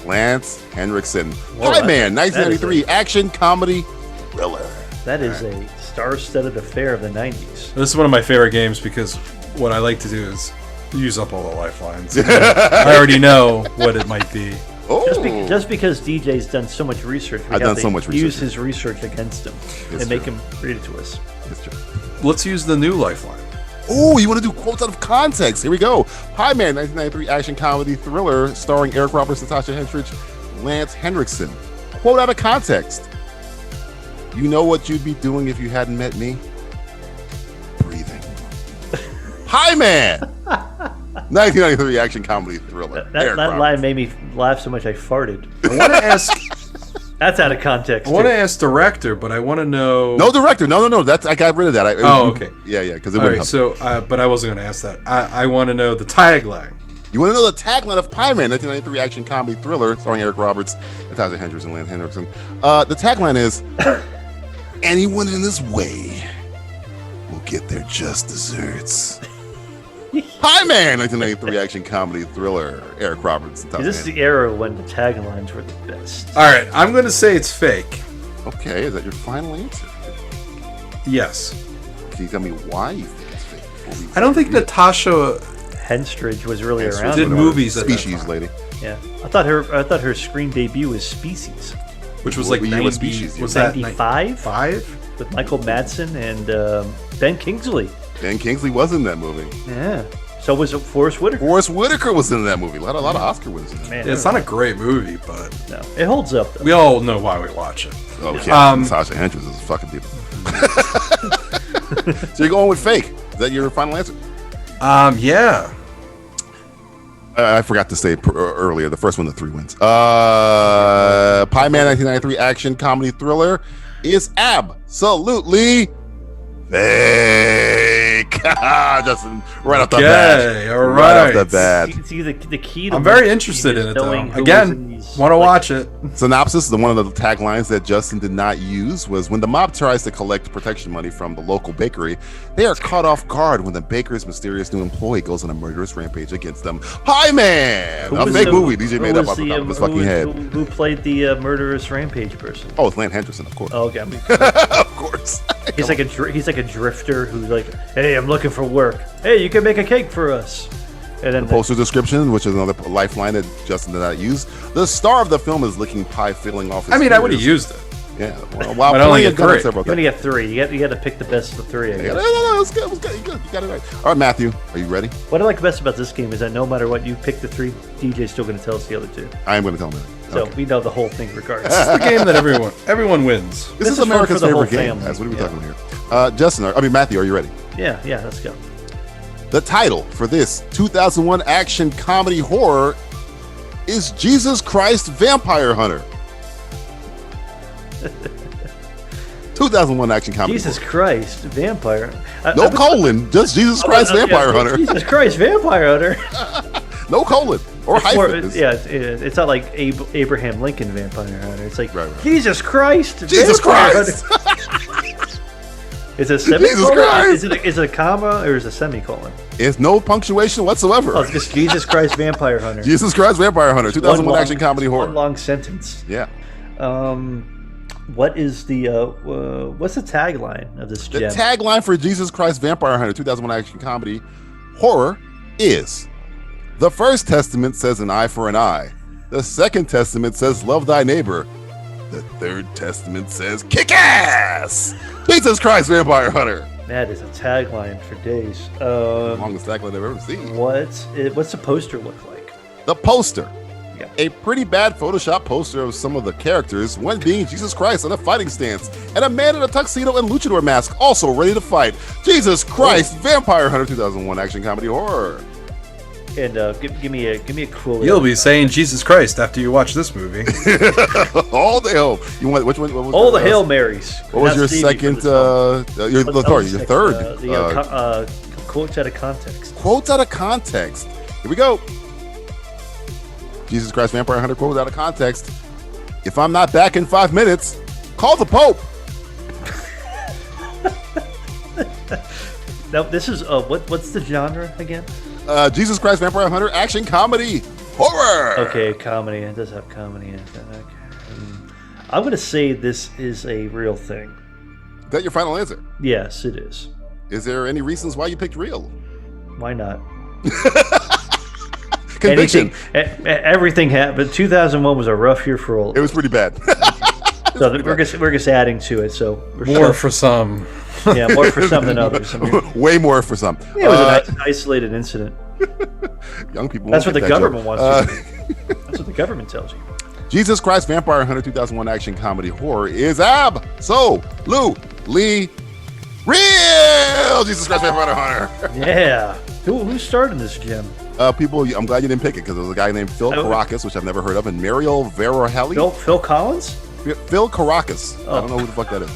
Lance Henriksen. Pie Man, 1993 action comedy thriller. That is a star-studded affair of the 90s. This is one of my favorite games because what I like to do is use up all the lifelines. I already know what it might be. Oh. Just because DJ's done so much research, we have to use his research against him and make him read it to us. That's true. Let's use the new lifeline. Oh, you want to do quotes out of context? Here we go. Pie Man, 1993 action comedy thriller starring Eric Roberts, Natasha Henstridge, Lance Henriksen. Quote out of context: you know what you'd be doing if you hadn't met me? Breathing. Pie Man, 1993 action comedy thriller. That line made me laugh so much I farted. I want to ask. That's out of context. I want to ask director, but I want to know. No director. No. That's I got rid of that. Okay. Yeah. Because it All wouldn't right. So, but I wasn't going to ask that. I want to know the tagline. You want to know the tagline of Pie Man, 1993 action comedy thriller starring Eric Roberts, Natasha Henstridge, and Lance Henriksen. The tagline is, anyone in this way will get their just desserts. Pie Man, 1993 action comedy thriller, Eric Roberts. This is the era when the taglines were the best. All right, I'm going to say it's fake. Okay, is that your final answer? Yes. Can you tell me why you think it's fake? I don't think Natasha Henstridge was really around. Did movies at Species lady. Yeah, I thought her screen debut was Species, which was like 90. Species, was that 95? 5 with Michael Madsen and Ben Kingsley. Ben Kingsley was in that movie. Yeah, So was Forrest Whitaker. Forrest Whitaker was in that movie. A lot of Oscar wins in that. Man, It's not a great movie, but no, it holds up. Though. we all know why we watch it. Okay, Sasha Andrews is a fucking people. So you're going with fake. Is that your final answer? Yeah. I forgot to say earlier. The first one, the 3 wins. Pie Man 1993 action comedy thriller is absolutely fake. Justin, right off the bat. All right. Right off the bat. See, the key to I'm very interested in it, though. knowing who Again, was in these, want to watch it. Synopsis, one of the taglines that Justin did not use was, when the mob tries to collect protection money from the local bakery, they are caught off guard when the baker's mysterious new employee goes on a murderous rampage against them. Pie Man! A fake movie DJ made up off the top of his fucking head. Who played the murderous rampage person? Oh, it's Lance Henderson, of course. Oh, okay. Of course. He's like a drifter who's like, hey, I'm looking for work. Hey, you can make a cake for us. And then the poster description, which is another lifeline that Justin did not use. The star of the film is licking pie, filling off his I would have used it. Yeah. Well, I'd only get 3. You only get 3. You got to pick the best of the 3. I guess. No, it was good. It was good. You got it right. All right, Matthew, are you ready? What I like best about this game is that no matter what you pick the 3, DJ's still going to tell us the other 2. I am going to tell him that. So we know the whole thing regardless. It's the game that everyone wins. This is America's favorite game. That's what are we talking about here. Matthew, are you ready? Yeah, let's go. The title for this 2001 action comedy horror is Jesus Christ Vampire Hunter. 2001 action comedy. Jesus Christ Vampire. No colon, just Jesus Christ Vampire Hunter. Jesus Christ Vampire Hunter. No colon or hyphen. It's not like Abraham Lincoln Vampire Hunter. It's like right. Jesus Christ. Jesus Christ. Is it a semicolon? Is it a comma or is it a semicolon? It's no punctuation whatsoever. Oh, it's just Jesus Christ Vampire Hunter. Jesus Christ Vampire Hunter, 2001 action comedy horror. One long sentence. Yeah. What is the what's the tagline of this gem? The tagline for Jesus Christ Vampire Hunter 2001 action comedy horror is: the First Testament says an eye for an eye. The Second Testament says love thy neighbor. The Third Testament says kick ass. Jesus Christ Vampire Hunter. That is a tagline for days. Longest tagline I've ever seen. What's the poster look like? The poster. Yeah. A pretty bad Photoshop poster of some of the characters, one being Jesus Christ on a fighting stance, and a man in a tuxedo and luchador mask also ready to fight. Jesus Christ Vampire Hunter 2001 action comedy horror. And give me a quote. You'll be saying Jesus Christ after you watch this movie. All the hell. You want which one? What was all the Hail Marys. What was your second? Your third. Quotes out of context. Quotes out of context. Here we go. Jesus Christ Vampire Hunter quotes out of context. If I'm not back in 5 minutes, call the Pope. Now this is what's the genre again? Jesus Christ Vampire Hunter action comedy horror. Okay, comedy. It does have comedy in it. Okay. I'm going to say this is a real thing. Is that your final answer? Yes, it is. Is there any reasons why you picked real? Why not? Conviction. Everything happened. 2001 was a rough year for all. It was pretty bad. So we're just adding to it. So more for some. Yeah, more for some than others. I mean, way more for some. Yeah, it was an isolated incident. Young people. That's what the government wants to do. That's what the government tells you. Jesus Christ Vampire Hunter 2001 action comedy horror is absolutely real. Jesus Christ Vampire Hunter. Yeah. Who started this gem? People. I'm glad you didn't pick it because there was a guy named Phil Caracas, which I've never heard of, and Mariel Veraheli. Phil Collins. Phil Caracas. I don't know who the fuck that is.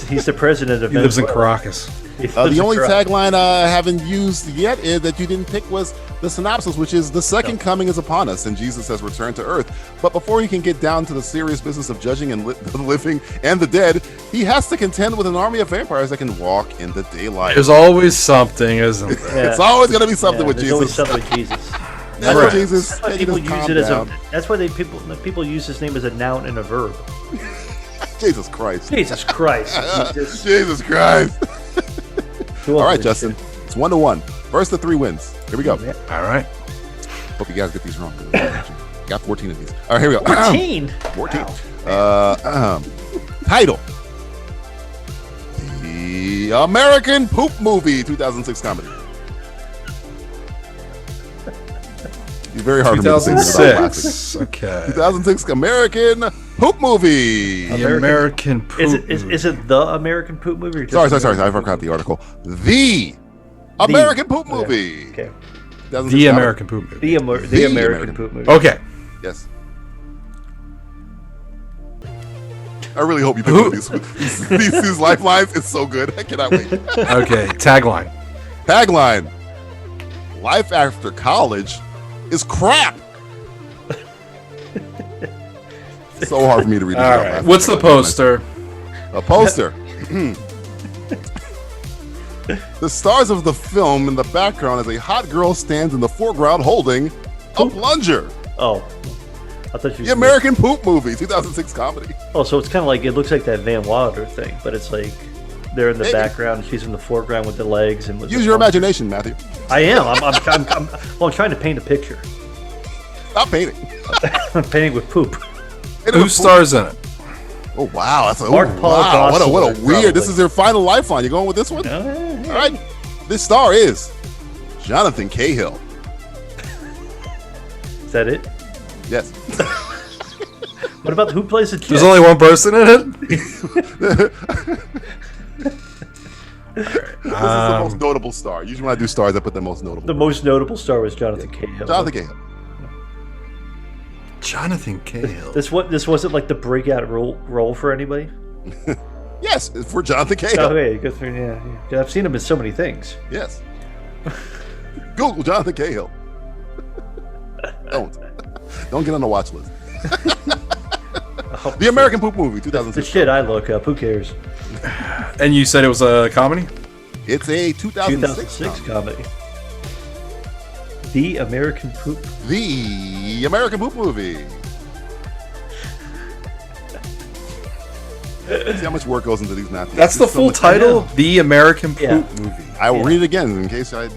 He's the president of. He lives in Caracas. The only tagline I haven't used yet is that you didn't pick was the synopsis, which is: the second coming is upon us, and Jesus has returned to earth. But before he can get down to the serious business of judging and the living and the dead, he has to contend with an army of vampires that can walk in the daylight. There's always something, isn't there? Yeah. It's always going to be something with Jesus. Always something with Jesus. That's Jesus. That's why people use it as That's why people use his name as a noun and a verb. Jesus Christ. Jesus Christ. Jesus Christ. All right, Justin. It's 1-1. First of 3 wins. Here we go. All right. Hope you guys get these wrong. Got 14 of these. All right, here we go. 14? 14. Wow. Title: The American Poop Movie, 2006 comedy. very hard for me to say this without laughing. 2006. Okay. 2006 American poop movie. The American poop Is it the American poop movie? Or Sorry. just I forgot the article. The American poop movie. Okay. The American poop movie. The American poop movie. Okay. Yes. I really hope you pick one of these lifelines. It's so good. I cannot wait. Okay. Tagline. Life after college is crap. So hard for me to read. All right. What's the poster? A poster. The stars of the film in the background as a hot girl stands in the foreground holding a plunger. Oh. I thought you The American Poop Movie, 2006 comedy. Oh, so it's kind of like, it looks like that Van Wilder thing, but it's like they're in the background and she's in the foreground with the legs. And with Use your imagination, Matthew. I am. I'm trying to paint a picture. Stop painting. I'm painting with poop. Who stars in it? Oh wow, that's Mark Paul wow. What a Gosselaar, weird. probably. This is their final lifeline. You going with this one? All right. This star is Jonathan Cahill. Is that it? Yes. What about who plays the? There's only one person in it. This is the most notable star. Usually when I do stars, I put the most notable. The most notable star was Jonathan Cahill. Jonathan Cahill. This wasn't like the breakout role for anybody. Yes, it's for Jonathan Cahill. Okay, good for yeah. I've seen him in so many things. Yes. Google Jonathan Cahill. Don't get on the watch list. The American Poop Movie, 2006. The shit I look up. Who cares? And you said it was a comedy? It's a 2006 comedy. The American Poop. The American Poop Movie. See how much work goes into these math. That's the full title? The American Poop Movie. I will read it again in case I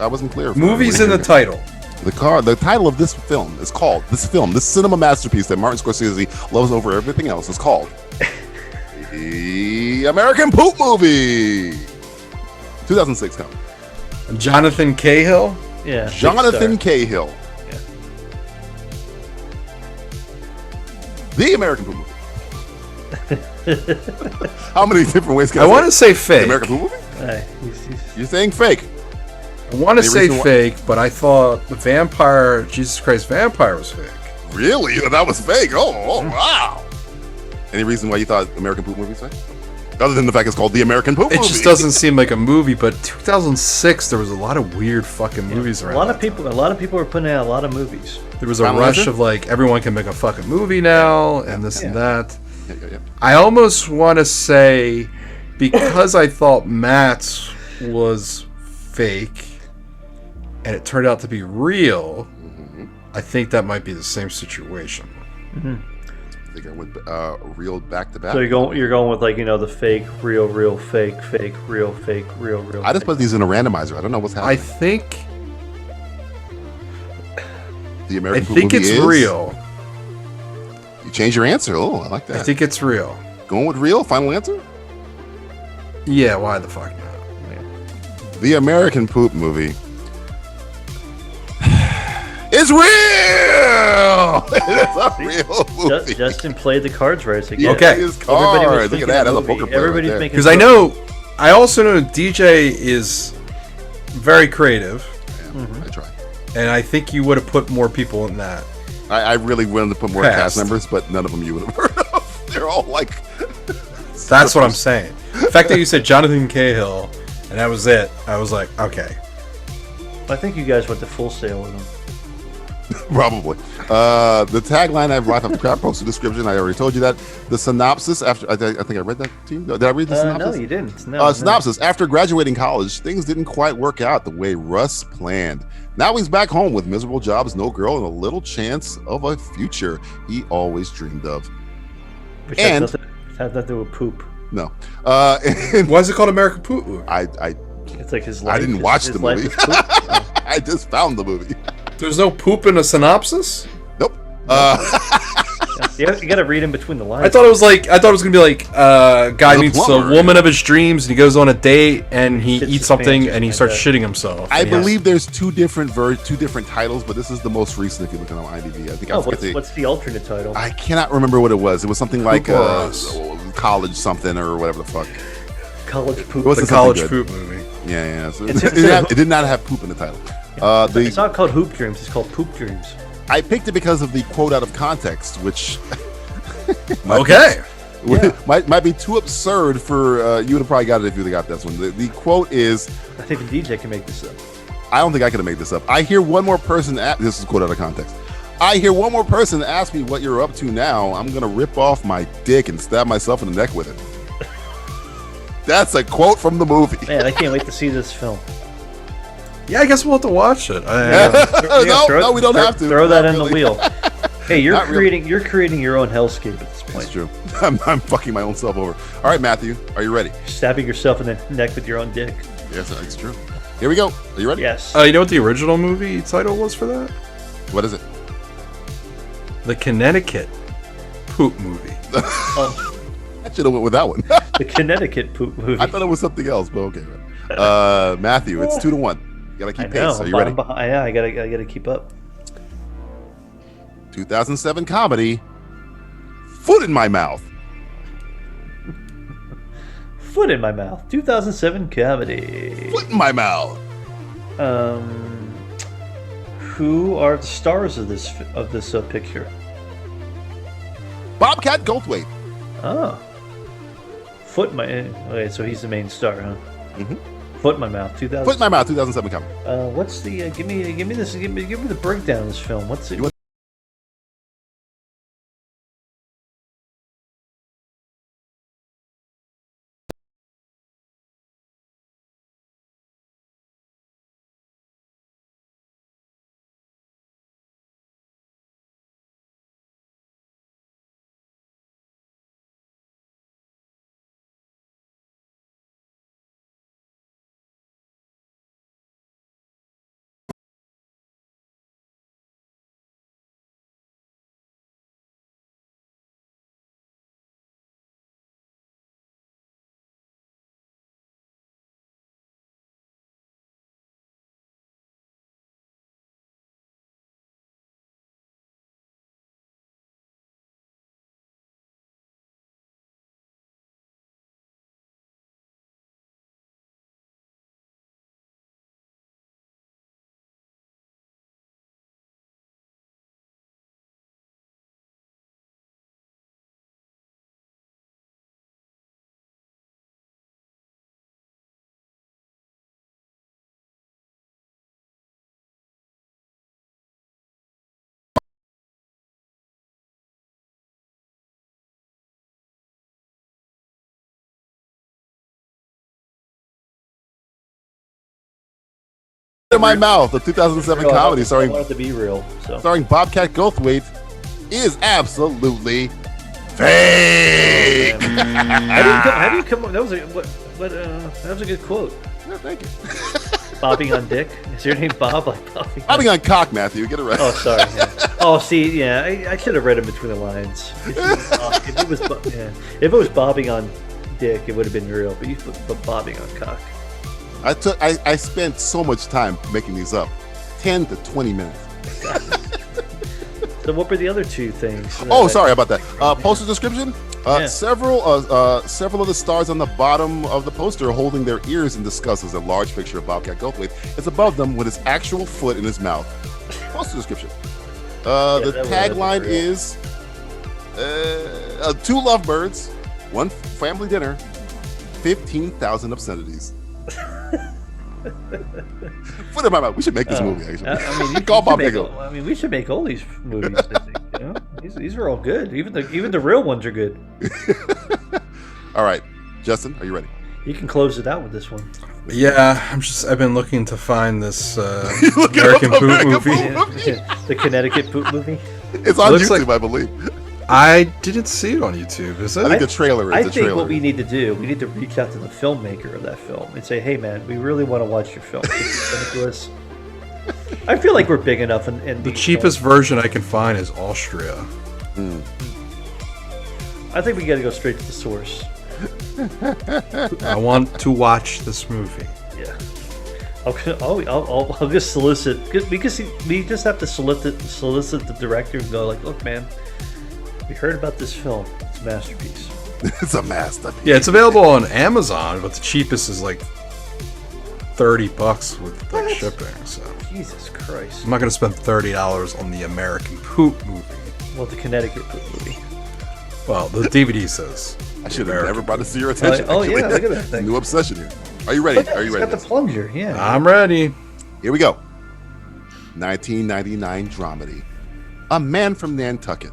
wasn't clear. Movies in the title. The title of this film is called, this cinema masterpiece that Martin Scorsese loves over everything else is called The American Poop Movie. 2006 coming. Jonathan Cahill? Yeah. Jonathan Cahill. Yeah. The American Poop Movie. How many different ways can I want to say fake. The American Poop Movie? You're saying fake. I want to say fake, but I thought the vampire, Jesus Christ Vampire was fake. Really? That was fake? Oh, wow. Any reason why you thought American Poop Movie was fake? Other than the fact it's called The American Poop Movie. It just doesn't seem like a movie, but 2006, there was a lot of weird fucking movies around. A lot of people were putting out a lot of movies. There was a rush of like, everyone can make a fucking movie now, and this and that. I almost want to say, because I thought Matt's was fake, and it turned out to be real, I think that might be the same situation. I think I went real back to back. So you're going with like, the fake, real, fake, real, fake, real. I just put these in a randomizer. I don't know what's happening. I think the American Poop Movie it's real. You change your answer. Oh, I like that. I think it's real. Going with real? Final answer? Yeah, why the fuck not? The American Poop Movie is real! It's a real movie. Justin played the cards right. So Okay. Look at that. That's a poker player. Everybody's making. Because I also know DJ is very creative. I try. And I think you would have put more people in that. I really wanted to put more cast members, but none of them you would have heard of. They're all like... That's what I'm saying. The fact that you said Jonathan Cahill, and that was it, I was like, okay. I think you guys went to Full Sail with them. Probably. The tagline I have right off the crap posted description. I already told you that. The synopsis after I think I read that to you. Did I read the synopsis? No, you didn't. No. Synopsis: after graduating college, things didn't quite work out the way Russ planned. Now he's back home with miserable jobs, no girl, and a little chance of a future he always dreamed of. Which has nothing to do with poop. No. Why is it called American Poop Movie? It's like his life. I didn't watch the movie. I just found the movie. There's no poop in a synopsis? Nope. You got to read in between the lines. I thought it was gonna be like guy meets a plumber, woman of his dreams, and he goes on a date, and he Shits eats his something, pants and he like starts that. shitting himself. I And he has- believe there's two different titles, but this is the most recent if you look on IMDb. I think I forget what's the alternate title? I cannot remember what it was. It was something like Poop or Us. college something or whatever the fuck. College poop. It wasn't the college something good. poop movie. Yeah. So It's- it did not have poop in the title. It's not called Hoop Dreams. It's called Poop Dreams. I picked it because of the quote out of context, which might be too absurd for you would have probably got it if you would have got this one. The quote is, I think the DJ can make this up. I don't think I could have made this up. I hear one more person this is a quote out of context. I hear one more person ask me what you're up to now. I'm gonna rip off my dick and stab myself in the neck with it. That's a quote from the movie. Man, I can't wait to see this film. Yeah, I guess we'll have to watch it. No, we don't have to. Throw that Not in the really. wheel. Hey, you're Not really. creating your own hellscape at this point. That's true. I'm fucking my own self over. All right, Matthew, are you ready? Stabbing yourself in the neck with your own dick. Yes, that's true. Here we go. Are you ready? Yes. You know what the original movie title was for that? What is it? The Connecticut Poop Movie. I should have went with that one. The Connecticut Poop Movie. I thought it was something else, but okay. Matthew, it's 2-1. You gotta keep pace. Are you ready? Yeah, I gotta keep up. 2007 comedy, Foot in My Mouth. Foot in My Mouth. 2007 comedy. Foot in My Mouth. Who are the stars of this picture? Bobcat Goldthwait. Oh. Okay, so he's the main star, huh? Mm-hmm. Foot in My Mouth. 2000. Foot in My Mouth. 2007 comedy. What's the? Give me the breakdown of this film. What's it? In My Mouth, the 2007 comedy I starring want it to be real. So. starring Bobcat Goldthwait is absolutely fake. How do you come up? That was a good quote. Yeah, thank you. Bobbing on dick. Is your name Bob? Like Bobbing on cock, Matthew. Get it right. Oh, sorry. Yeah. Oh, see, yeah, I should have read it between the lines. If it was bobbing on dick, it would have been real. But you put bobbing on cock. I spent so much time making these up, 10 to 20 minutes. So what were the other two things? Oh, sorry about that. Poster description. Yeah. Several of the stars on the bottom of the poster are holding their ears and discusses a large picture of Bobcat Goldthwait. It's above them with his actual foot in his mouth. Poster description. The tagline is 2 lovebirds, 1 family dinner, 15,000 obscenities. Foot in My Mouth. We should make this movie, actually. I mean, we should make all these movies. I think, you know? These are all good. Even the real ones are good. All right, Justin, are you ready? You can close it out with this one. Yeah, I've been looking to find this American poop movie. The Connecticut Poop Movie. It's on YouTube, I believe. I didn't see it on YouTube. Is it? I think the trailer is. I think what we need to do, we need to reach out to the filmmaker of that film and say, "Hey, man, we really want to watch your film. Send it to us." I feel like we're big enough. And the cheapest version I can find is Austria. I think we got to go straight to the source. I want to watch this movie. Yeah. I'll just solicit, because we just have to solicit the director and go like, look, man, we heard about this film. It's a masterpiece. It's a masterpiece. Yeah, it's available on Amazon, but the cheapest is like $30 with like shipping. So Jesus Christ. I'm not gonna spend $30 on the American Poop movie. Well, the Connecticut Poop movie. Well, the DVD says. I should have never brought this to your attention. Oh yeah, look at that thing. New obsession here. Are you ready? Are you ready? Got the plunger. Yeah. I'm ready. Here we go. 1999 dramedy. A Man from Nantucket.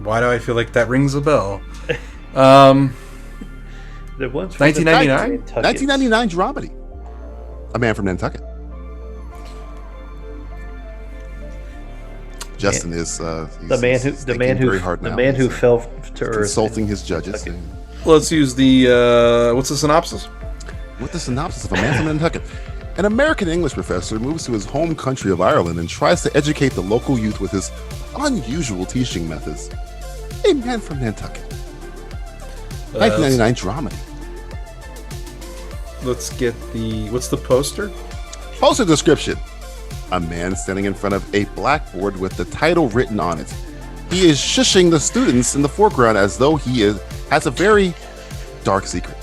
Why do I feel like that rings a bell? The ones 1999? 1999 dramedy. A Man from Nantucket. Justin is the man who fell to earth, consulting his judges. Let's use the what's the synopsis? What's the synopsis of A Man from Nantucket? An American English professor moves to his home country of Ireland and tries to educate the local youth with his unusual teaching methods. A Man from Nantucket. 1999 dramedy. Let's get what's the poster? Poster description. A man standing in front of a blackboard with the title written on it. He is shushing the students in the foreground as though he has a very dark secret.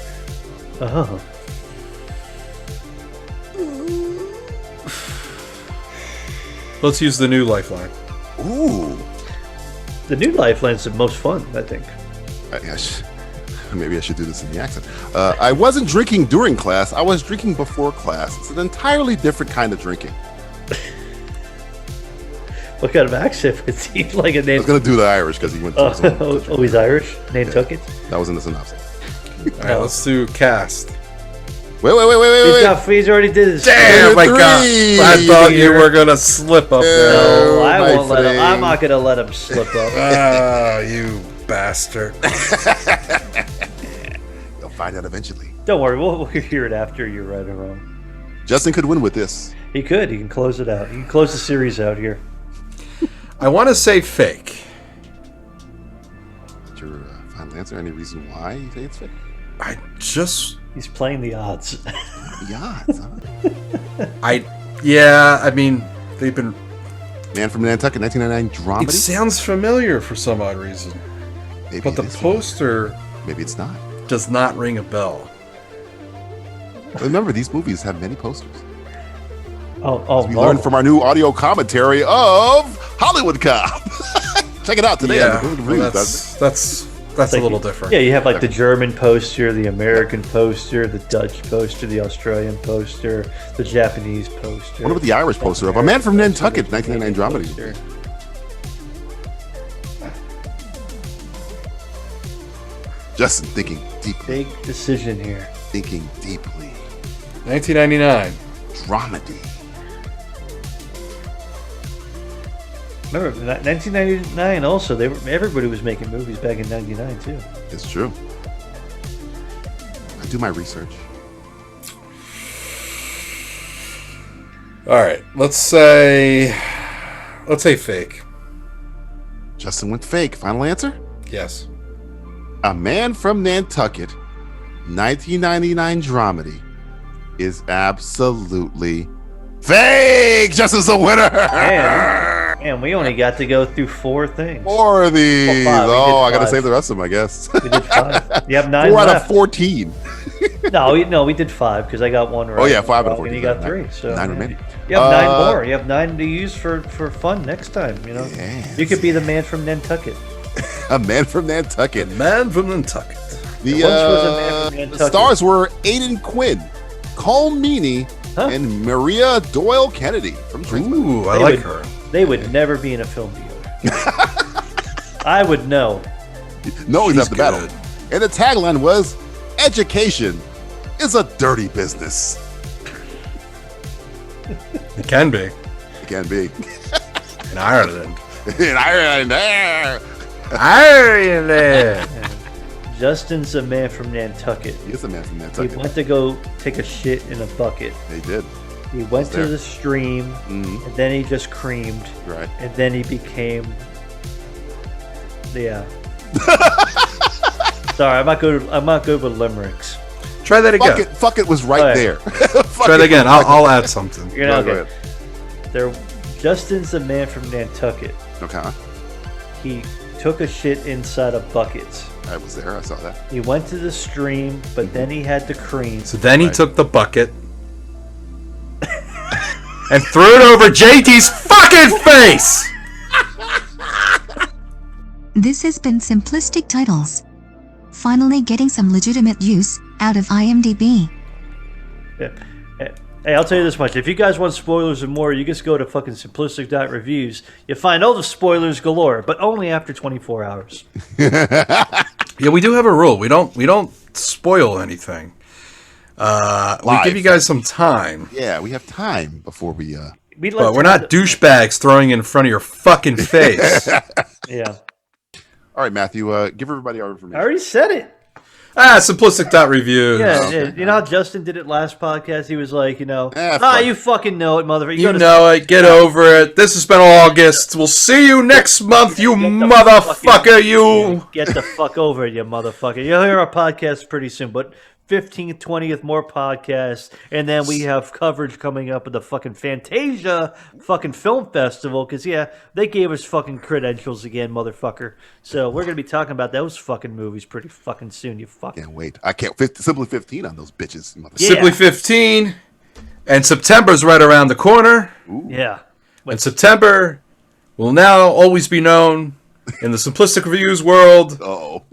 Oh. Let's use the new Lifeline. Ooh. The new Lifeline's the most fun, I think. Maybe I should do this in the accent. I wasn't drinking during class. I was drinking before class. It's an entirely different kind of drinking. What kind of accent was he? Like a name? I was going to do the Irish because he went to his own he's Irish? Nantucket? Yeah, that was in the synopsis. All right, let's do cast. Wait. He's already did his. Damn, my God. I thought you were going to slip up there. No, I won't let him. I'm not going to let him slip up. Ah, you bastard. You'll find out eventually. Don't worry, we'll hear it after you're right or wrong. Justin could win with this. He could. He can close it out. He can close the series out here. I want to say fake. What's your final answer? Any reason why you say it's fake? He's playing the odds. The odds, huh? I mean, they've been... Man from Nantucket, 1999 dramedy? It sounds familiar for some odd reason. Maybe but the poster... Maybe it's not. Does not ring a bell. Remember, these movies have many posters. We learned from our new audio commentary of Hollywood Cop. Check it out today. Yeah, that's a little different. Yeah, you have like the German poster, the American poster, the Dutch poster, the Australian poster, the Japanese poster. What about the Irish poster of A Man from Nantucket, 1999 dramedy? Justin thinking deeply. Big decision here. Thinking deeply. 1999 dramedy. Remember, 1999 also, everybody was making movies back in 99 too. It's true. I do my research. All right, let's say fake. Justin went fake. Final answer? Yes. A Man from Nantucket, 1999 dramedy, is absolutely fake. Justin's the winner. And we only got to go through 4 things. 4 of these. Well, I got to save the rest of them, I guess. We did 5. You have 9 4 left. out of 14. No, we did 5 because I got 1 right. Oh yeah, 5 out of 14. And you got 3. So 9 remaining. You have 9 more. You have 9 to use for fun next time. You know, You could be the Man from Nantucket. A Man from Nantucket. Man from Nantucket. The stars were Aidan Quinn, Cole Meany, and Maria Doyle Kennedy from Trinksville. Ooh, I like her. They would never be in a film together. I would know. No, he's at the battle. And the tagline was, "Education is a dirty business." It can be. It can be. In Ireland. In Ireland. Ireland. Justin's a man from Nantucket. He is a man from Nantucket. He went to go take a shit in a bucket. He did. He went to the stream, and then he just creamed. Right. And then he became... Yeah. Sorry, I'm not good with limericks. Try that again. Fuck it was right there. Try that again. I'll add something. You're not good. Justin's the man from Nantucket. Okay. He took a shit inside of buckets. I was there. I saw that. He went to the stream, but then he had to cream. So then he took the bucket and threw it over JT's fucking face. This has been Simplistic Titles. Finally getting some legitimate use out of IMDb. Yeah. Hey, I'll tell you this much. If you guys want spoilers and more, you just go to fucking simplistic.reviews. You find all the spoilers galore, but only after 24 hours. Yeah, we do have a rule. We don't spoil anything. We give you guys some time. Yeah, we have time before we... But we're not douchebags throwing it in front of your fucking face. Yeah. All right, Matthew, give everybody our information. I already said it. Simplistic.reviews. Yeah, you know how Justin did it last podcast? He was like, you fucking know it, motherfucker. You know it. Get over it. This has been August. We'll see you next month, you motherfucker, you. Get the fuck over it, you motherfucker. You'll hear our podcast pretty soon, but 15th, 20th, more podcasts, and then we have coverage coming up at the fucking Fantasia fucking film festival, because, they gave us fucking credentials again, motherfucker. So we're going to be talking about those fucking movies pretty fucking soon, you fucking... Can't wait. I can't... Simply 15 on those bitches. Simply 15, and September's right around the corner. Ooh. Yeah. And September will now always be known in the Simplistic Reviews world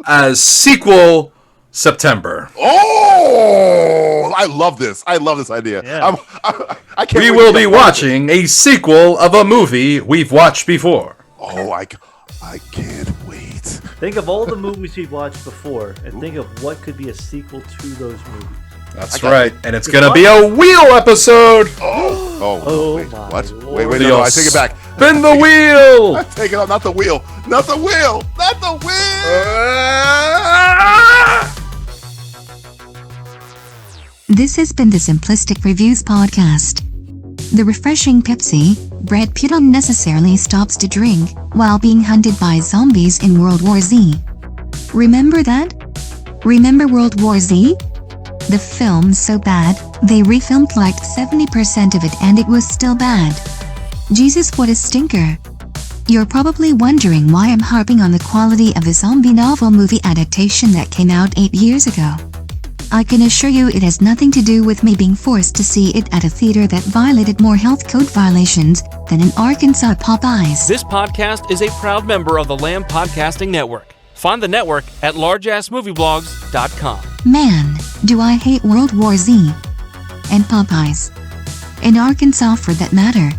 as Sequel September. Oh, I love this. I love this idea. Yeah. I can't we will be watching a sequel of a movie we've watched before. Oh, I can't wait. Think of all the movies we've watched before, and think of what could be a sequel to those movies. That's right. And it's going to be a wheel episode. Wait, what? Wait, no, I take it back. Spin the wheel. I take it out, not the wheel. Not the wheel. Not the wheel. This has been the Simplistic Reviews Podcast. The refreshing Pepsi, Brad Pitt unnecessarily stops to drink while being hunted by zombies in World War Z. Remember that? Remember World War Z? The film's so bad, they refilmed like 70% of it and it was still bad. Jesus, what a stinker. You're probably wondering why I'm harping on the quality of a zombie novel movie adaptation that came out 8 years ago. I can assure you it has nothing to do with me being forced to see it at a theater that violated more health code violations than in Arkansas Popeyes. This podcast is a proud member of the Lamb Podcasting Network. Find the network at largeassmovieblogs.com. Man, do I hate World War Z. And Popeyes. In Arkansas for that matter.